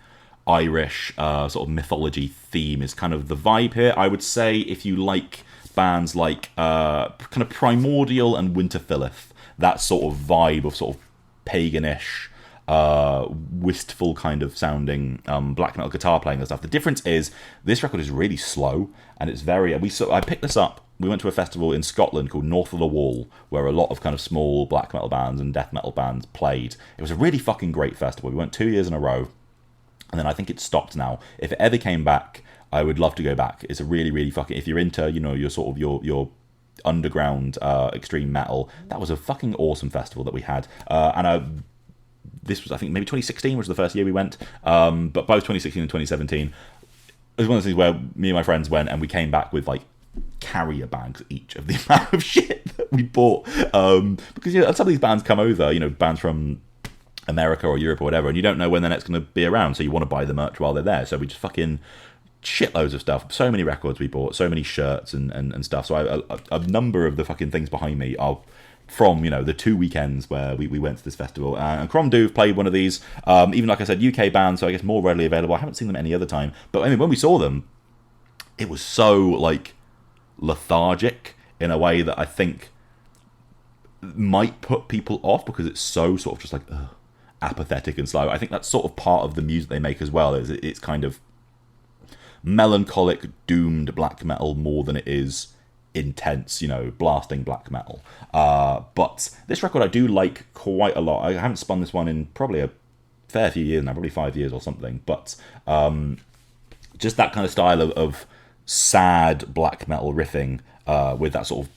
Irish sort of mythology theme is kind of the vibe here. I would say if you like bands like kind of Primordial and Winterfilleth, that sort of vibe of sort of paganish, wistful kind of sounding black metal guitar playing and stuff. The difference is this record is really slow, and it's very. I picked this up. We went to a festival in Scotland called North of the Wall, where a lot of kind of small black metal bands and death metal bands played. It was a really fucking great festival. We went 2 years in a row, and then I think it stopped now. If it ever came back, I would love to go back. It's a really, really fucking... If you're into, you know, your sort of your underground extreme metal, that was a fucking awesome festival that we had. This was, I think, maybe 2016 was the first year we went, but both 2016 and 2017, it was one of those things where me and my friends went, and we came back with, like, carrier bags each of the amount of shit that we bought, because, you know, some of these bands come over, you know, bands from America or Europe or whatever, and you don't know when they're next going to be around, so you want to buy the merch while they're there. So we just fucking shitloads of stuff, so many records we bought, so many shirts and stuff. So a number of the fucking things behind me are from, the 2 weekends where we went to this festival. And Crom Dubh played one of these, even like I said, UK band, so I guess more readily available. I haven't seen them any other time. But I mean, when we saw them, it was so, like, lethargic in a way that I think might put people off because it's so sort of just like apathetic and slow. I think that's sort of part of the music they make as well. It's kind of melancholic, doomed black metal more than it is intense, blasting black metal. But this record I do like quite a lot. I haven't spun this one in probably a fair few years now, probably 5 years or something. But just that kind of style of sad black metal riffing with that sort of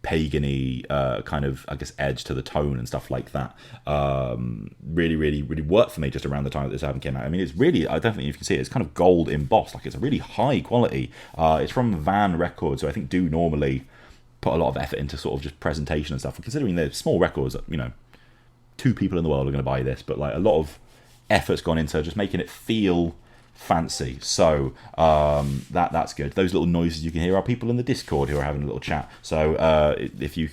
pagan-y kind of, I guess, edge to the tone and stuff like that really, really, really worked for me just around the time that this album came out. I mean, it's really, I don't think you can see it, it's kind of gold embossed, like it's a really high quality. It's from Van Records, so I think do normally put a lot of effort into sort of just presentation and stuff. And considering they're small records, 2 people in the world are going to buy this, but like a lot of effort's gone into just making it feel fancy. So that's good. Those little noises you can hear are people in the Discord who are having a little chat. So if you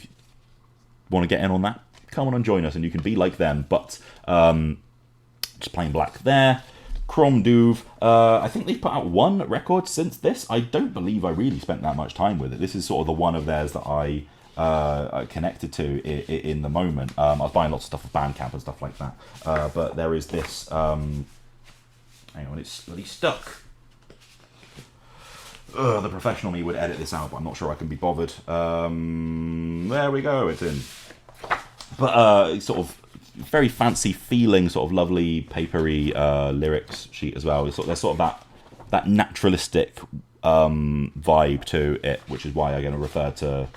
want to get in on that, come on and join us and you can be like them. But just plain black there. Crom Dubh, I think they've put out 1 record since this. I don't believe I really spent that much time with it. This is sort of the one of theirs that I connected to in the moment. I was buying lots of stuff with Bandcamp and stuff like that. But there is this... hang on, it's bloody stuck. The professional me would edit this out, but I'm not sure I can be bothered. There we go, it's in. But it's sort of very fancy feeling, sort of lovely papery lyrics sheet as well. There's sort of that naturalistic vibe to it, which is why I'm going to refer to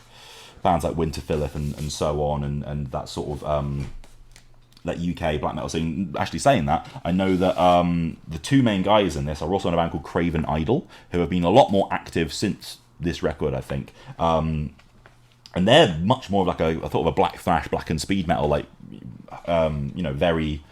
bands like Winterfilleth and so on, and that sort of... that UK black metal scene. Actually saying that, I know that the 2 main guys in this are also in a band called Craven Idol, who have been a lot more active since this record, I think. And they're much more of like a thought of a black thrash, black and speed metal, like very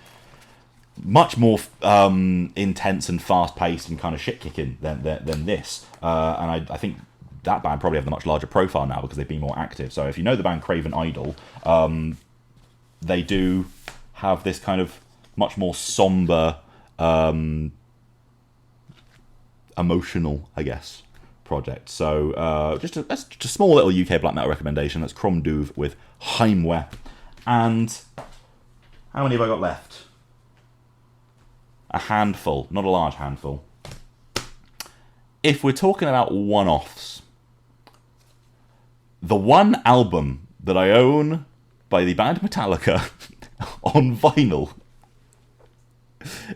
much more intense and fast paced and kind of shit kicking than this. And I think that band probably have a much larger profile now because they've been more active. So if you know the band Craven Idol, they do have this kind of much more somber, emotional, I guess, project. So just a small little UK black metal recommendation. That's Crom Dubh with Heimweh. And how many have I got left? A handful, not a large handful. If we're talking about one-offs, the one album that I own by the band Metallica on vinyl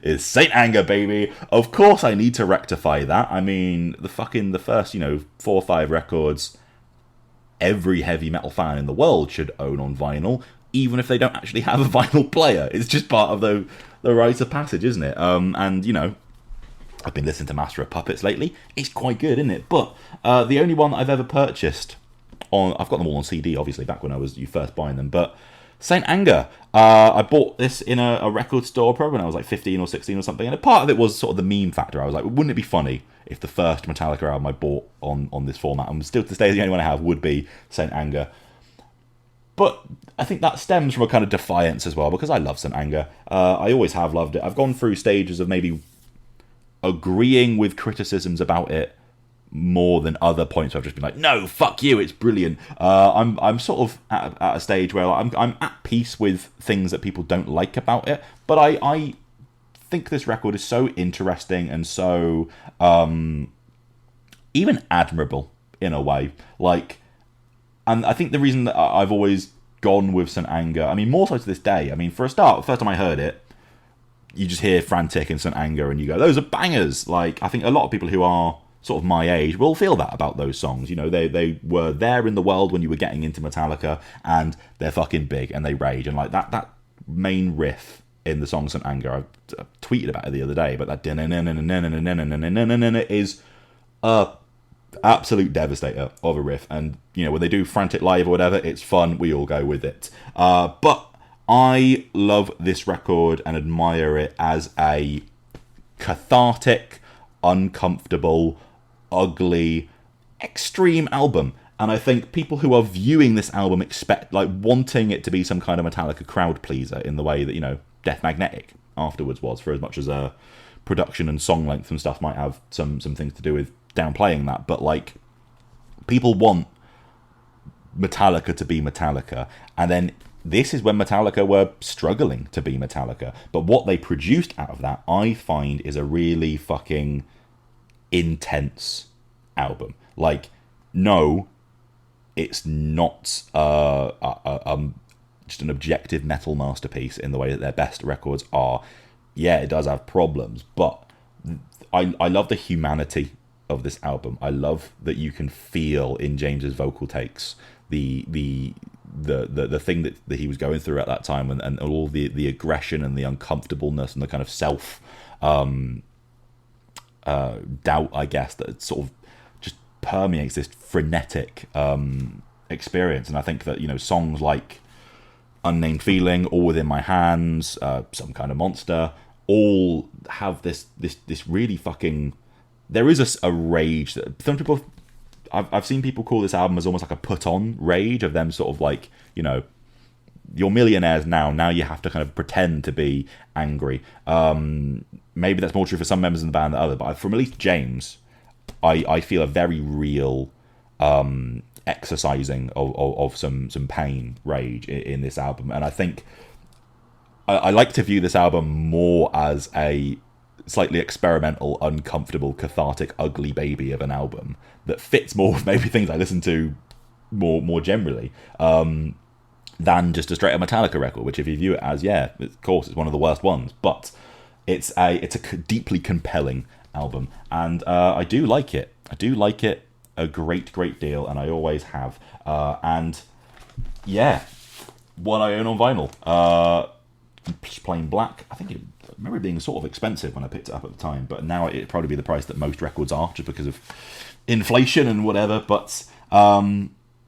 is Saint Anger, baby. Of course I need to rectify that. I mean, the first, 4 or 5 records every heavy metal fan in the world should own on vinyl, even if they don't actually have a vinyl player. It's just part of the rite of passage, isn't it? And, I've been listening to Master of Puppets lately. It's quite good, isn't it? But the only one that I've ever purchased I've got them all on CD, obviously, back when you first buying them, but Saint Anger, I bought this in a record store probably when I was like 15 or 16 or something, and a part of it was sort of the meme factor. I was like, wouldn't it be funny if the first Metallica album I bought on this format, and still to this day the only one I have, would be Saint Anger. But I think that stems from a kind of defiance as well, because I love Saint Anger. I always have loved it. I've gone through stages of maybe agreeing with criticisms about it more than other points where I've just been like, no, fuck you, it's brilliant. I'm sort of at a stage where I'm at peace with things that people don't like about it, but I think this record is so interesting and so even admirable in a way. And I think the reason that I've always gone with St. Anger, I mean, more so to this day, I mean, for a start, first time I heard it, you just hear Frantic and St. Anger and you go, those are bangers. I think a lot of people who are sort of my age will feel that about those songs. They were there in the world when you were getting into Metallica, and they're fucking big and they rage. And that main riff in the song St. Anger, I tweeted about it the other day, but that is a absolute devastator of a riff. And when they do Frantic live or whatever, it's fun, we all go with it. But I love this record and admire it as a cathartic, uncomfortable, ugly, extreme album. And I think people who are viewing this album expect, like, wanting it to be some kind of Metallica crowd pleaser in the way that, you know, Death Magnetic afterwards was, for as much as production and song length and stuff might have some things to do with downplaying that. But, like, people want Metallica to be Metallica, and then this is when Metallica were struggling to be Metallica. But what they produced out of that, I find, is a really fucking intense album. Like, no, it's not just an objective metal masterpiece in the way that their best records are. Yeah, it does have problems, but I love the humanity of this album. I love that you can feel in James's vocal takes the thing that he was going through at that time, and all the aggression and the uncomfortableness and the kind of self doubt, I guess, that sort of just permeates this frenetic experience. And I think that, you know, songs like Unnamed Feeling, All Within My Hands, Some Kind of Monster, all have this really fucking... There is a rage that some people... I've seen people call this album as almost like a put-on rage of them sort of like, you know, you're millionaires now you have to kind of pretend to be angry. Maybe that's more true for some members in the band than others, but from at least James, I feel a very real exercising of some pain, rage in this album. And I think I like to view this album more as a slightly experimental, uncomfortable, cathartic, ugly baby of an album that fits more with maybe things I listen to more generally than just a straight up Metallica record, which if you view it as, yeah, of course it's one of the worst ones, but it's a deeply compelling album, and I do like it. I do like it a great deal, and I always have. And yeah, one I own on vinyl. Plain black. I remember it being sort of expensive when I picked it up at the time, but now it'd probably be the price that most records are, just because of inflation and whatever. But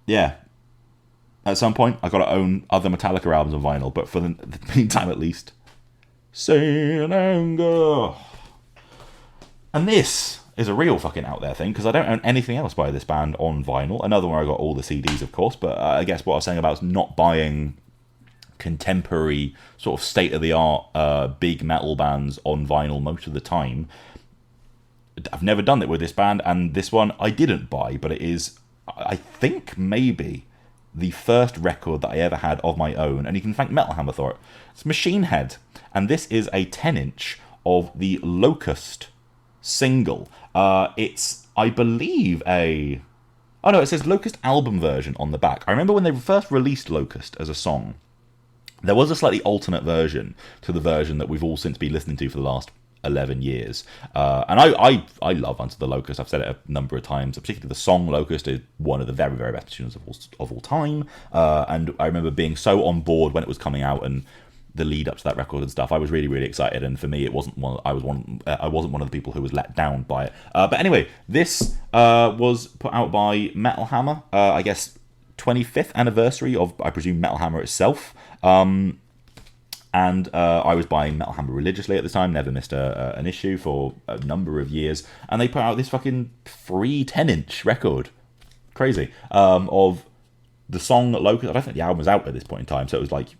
yeah, at some point I got to own other Metallica albums on vinyl, but for the meantime at least, Saint Anger. And this is a real fucking out there thing, because I don't own anything else by this band on vinyl. Another one where I got all the CDs, of course, but I guess what I was saying about is not buying contemporary sort of state-of-the-art big metal bands on vinyl most of the time. I've never done it with this band, and this one I didn't buy, but it is, I think, maybe the first record that I ever had of my own, and you can thank Metal Hammer for it. It's Machine Head, and this is a 10-inch of the Locust single. It's, I believe, it says Locust album version on the back. I remember when they first released Locust as a song, there was a slightly alternate version to the version that we've all since been listening to for the last 11 years. And I love Unto the Locust. I've said it a number of times. Particularly the song Locust is one of the very, very best tunes of all time. And I remember being so on board when it was coming out and the lead up to that record and stuff. I was really, really excited. And for me, it wasn't I wasn't one of the people who was let down by it. But anyway, this was put out by Metal Hammer. I guess 25th anniversary of, I presume, Metal Hammer itself. And I was buying Metal Hammer religiously at the time, never missed an issue for a number of years, and they put out this fucking free 10-inch record, crazy, of the song Locust. I don't think the album was out at this point in time, so it was like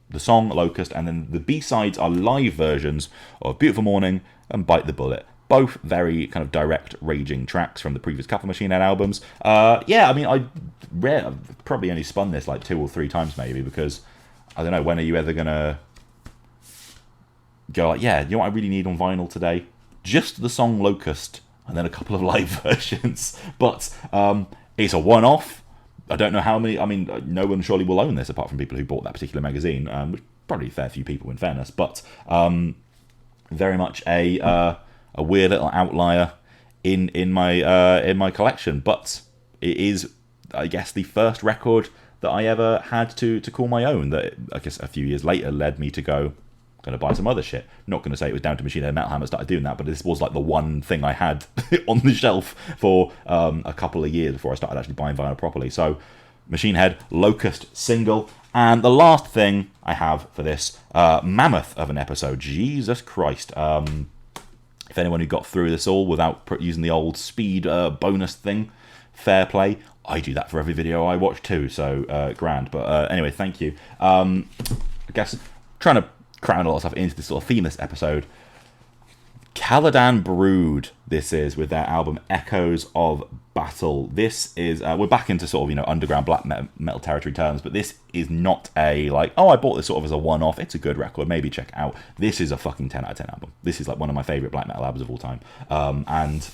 the song Locust, and then the B-sides are live versions of Beautiful Morning and Bite the Bullet. Both very kind of direct, raging tracks from the previous couple of Machine Head albums. Yeah, I mean, I've probably only spun this like 2 or 3 times maybe, because I don't know, when are you ever going to go like, yeah, you know what I really need on vinyl today? Just the song Locust, and then a couple of live versions. But it's a one-off. I don't know how many, I mean, no one surely will own this apart from people who bought that particular magazine, which probably a fair few people in fairness, but very much a weird little outlier in my collection. But it is, I guess, the first record that I ever had to call my own, that I guess a few years later led me to go, I'm going to buy some other shit. Not going to say it was down to Machine Head Metal Hammer started doing that, but this was like the one thing I had on the shelf for a couple of years before I started actually buying vinyl properly. So Machine Head, Locust single. And the last thing I have for this mammoth of an episode, Jesus Christ. If anyone who got through this all without using the old speed bonus thing, fair play. I do that for every video I watch too, so grand. But anyway, thank you. I guess trying to cram a lot of stuff into this sort of themeless episode. Caladan Brood, this is, with their album Echoes of Battle. This is, we're back into sort of, underground black metal territory terms, but this is not a, like, oh, I bought this sort of as a one-off, it's a good record, maybe check it out. This is a fucking 10 out of 10 album. This is like one of my favourite black metal albums of all time. And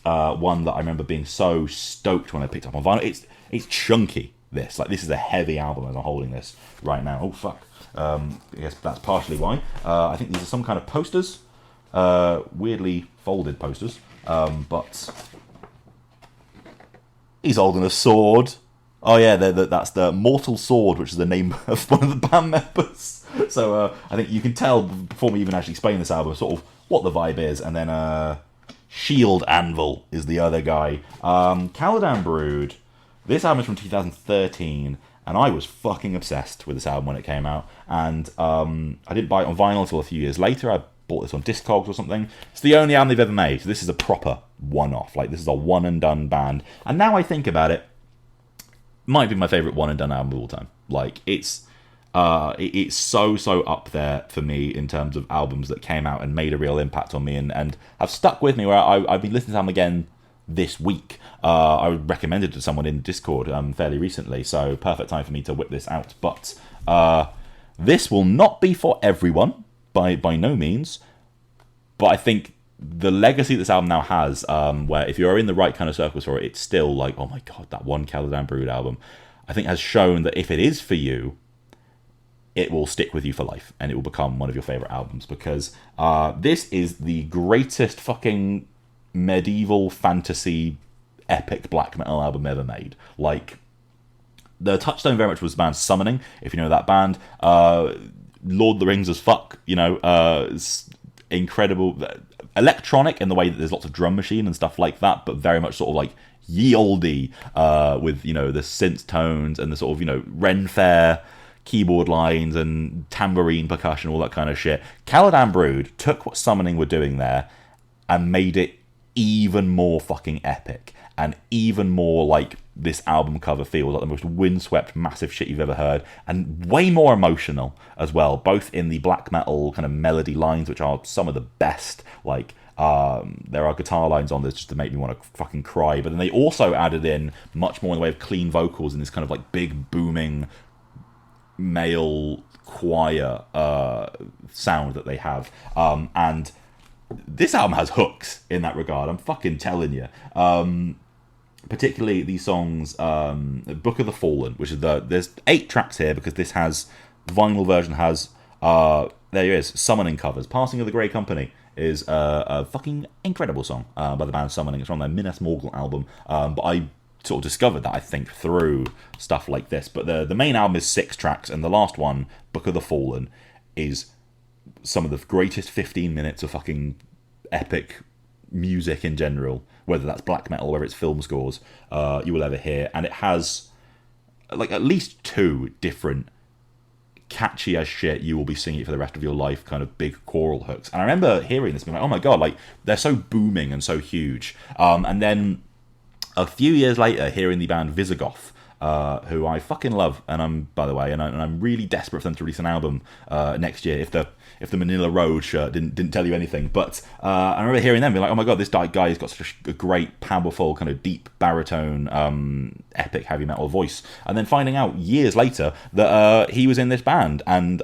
one that I remember being so stoked when I picked up on vinyl. It's chunky, this. Like, this is a heavy album as I'm holding this right now. Oh, fuck. I guess that's partially why. I think these are some kind of posters. Weirdly folded posters, but he's holding a sword. Oh yeah, that's the Mortal Sword, which is the name of one of the band members. So I think you can tell before we even actually explain this album sort of what the vibe is, and then Shield Anvil is the other guy. Caladan Brood. This album is from 2013. And I was fucking obsessed with this album when it came out. And I didn't buy it on vinyl until a few years later. I bought this on Discogs or something. It's the only album they've ever made. So this is a proper one-off. Like, this is a one-and-done band. And now I think about it, might be my favourite one-and-done album of all time. Like, it's so up there for me in terms of albums that came out and made a real impact on me and have stuck with me, where I've been listening to them again this week. I recommended it to someone in Discord fairly recently, so perfect time for me to whip this out. But this will not be for everyone, by no means, but I think the legacy this album now has, where if you're in the right kind of circles for it, it's still like, oh my god, that one Caladan Brood album, I think has shown that if it is for you, it will stick with you for life, and it will become one of your favourite albums, because this is the greatest fucking medieval fantasy epic black metal album ever made. Like, the touchstone very much was the band Summoning, if you know that band. Lord of the Rings as fuck, it's incredible, electronic in the way that there's lots of drum machine and stuff like that, but very much sort of like ye olde, with the synth tones and the sort of Ren Fair keyboard lines and tambourine percussion, all that kind of shit. Caladan Brood took what Summoning were doing there and made it even more fucking epic, and even more like this album cover feels like the most windswept massive shit you've ever heard, and way more emotional as well, both in the black metal kind of melody lines, which are some of the best. Like, there are guitar lines on this just to make me want to fucking cry, but then they also added in much more in the way of clean vocals and this kind of like big booming male choir sound that they have, and this album has hooks in that regard, I'm fucking telling you. Particularly these songs, Book of the Fallen, which is there's 8 tracks here, because this has, the vinyl version has, there it is, Summoning covers. Passing of the Grey Company is a fucking incredible song by the band Summoning. It's from their Minas Morgul album, but I sort of discovered that, I think, through stuff like this. But the main album is 6 tracks, and the last one, Book of the Fallen, is some of the greatest 15 minutes of fucking epic music in general, whether that's black metal, whether it's film scores, you will ever hear. And it has like at least 2 different catchy as shit, you will be singing it for the rest of your life kind of big choral hooks. And I remember hearing this and being like, oh my god, like they're so booming and so huge. And then a few years later, hearing the band Visigoth, who I fucking love, and I'm really desperate for them to release an album next year. If the Manila Road shirt didn't tell you anything, but I remember hearing them being like, oh my god, this guy has got such a great, powerful, kind of deep baritone, epic heavy metal voice, and then finding out years later that he was in this band, and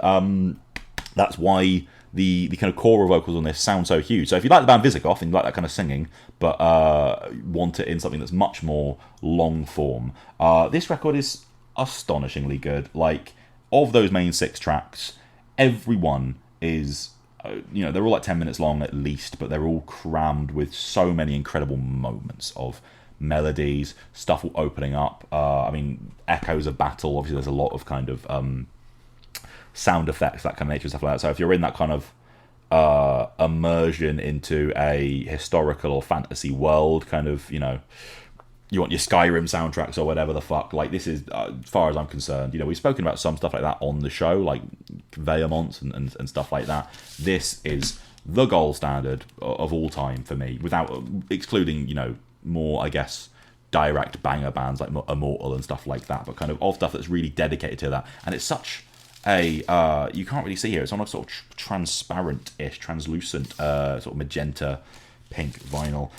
that's why the kind of choral vocals on this sound so huge. So if you like the band Visigoth and you like that kind of singing, but want it in something that's much more long form, this record is astonishingly good. Like, of those main 6 tracks, every one is, they're all like 10 minutes long at least, but they're all crammed with so many incredible moments of melodies, stuff opening up. Echoes of Battle, obviously there's a lot of kind of sound effects, that kind of nature, stuff like that. So if you're in that kind of immersion into a historical or fantasy world, kind of, you want your Skyrim soundtracks or whatever the fuck, like this is, as far as I'm concerned, we've spoken about some stuff like that on the show, like Vehemence and stuff like that. This is the gold standard of all time for me, without excluding, more, I guess, direct banger bands like Immortal and stuff like that, but kind of all stuff that's really dedicated to that. And it's such a you can't really see here. It's on a sort of transparent-ish, translucent sort of magenta pink vinyl.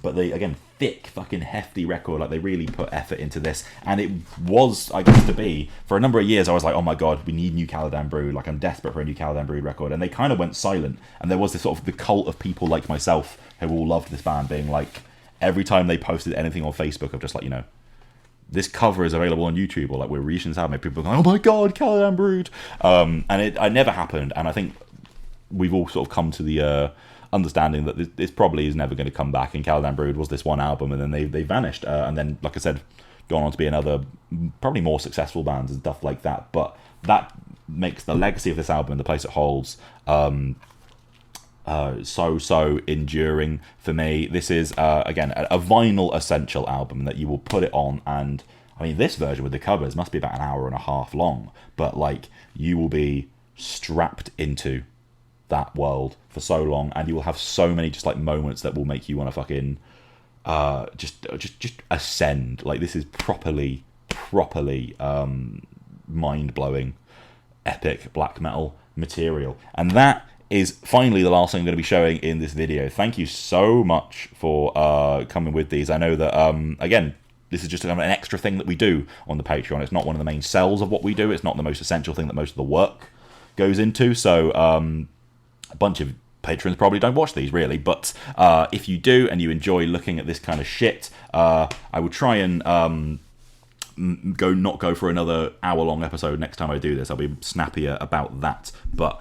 But they, again, thick, fucking hefty record. Like, they really put effort into this. And it was, I guess, to be, for a number of years, I was like, oh my god, we need new Caladan Brood. Like, I'm desperate for a new Caladan Brood record. And they kind of went silent. And there was this sort of the cult of people like myself who all loved this band being like, every time they posted anything on Facebook of just like, you know, this cover is available on YouTube, or like, we're reaching this album, people are going, oh my god, Caladan Brood. And it never happened. And I think we've all sort of come to the understanding that this probably is never going to come back, and Caladan Brood was this one album, and then they vanished, and then, like I said, gone on to be another, probably more successful bands and stuff like that. But that makes the legacy of this album and the place it holds so enduring for me. This is again a vinyl essential album that you will put it on, and I mean, this version with the covers must be about an hour and a half long, but like, you will be strapped into that world for so long, and you will have so many just like moments that will make you want to fucking just ascend. Like, this is properly mind-blowing epic black metal material. And that is finally the last thing I'm going to be showing in this video. Thank you so much for coming with these. I know that again, this is just an extra thing that we do on the Patreon. It's not one of the main cells of what we do. It's not the most essential thing that most of the work goes into. So a bunch of patrons probably don't watch these, really, but if you do and you enjoy looking at this kind of shit, I would try and not go for another hour-long episode next time I do this. I'll be snappier about that. But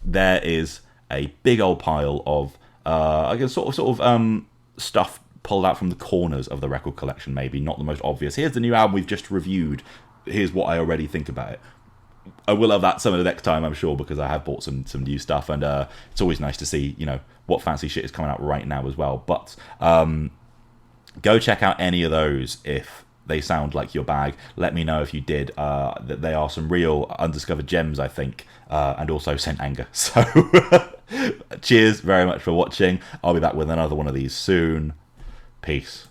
there is a big old pile of I guess sort of stuff pulled out from the corners of the record collection, maybe not the most obvious. Here's the new album we've just reviewed. Here's what I already think about it. I will have that some of the next time, I'm sure, because I have bought some new stuff, and it's always nice to see, you know, what fancy shit is coming out right now as well. But go check out any of those if they sound like your bag. Let me know if you did. That they are some real undiscovered gems, I think, and also Saint Anger. So cheers very much for watching. I'll be back with another one of these soon. Peace.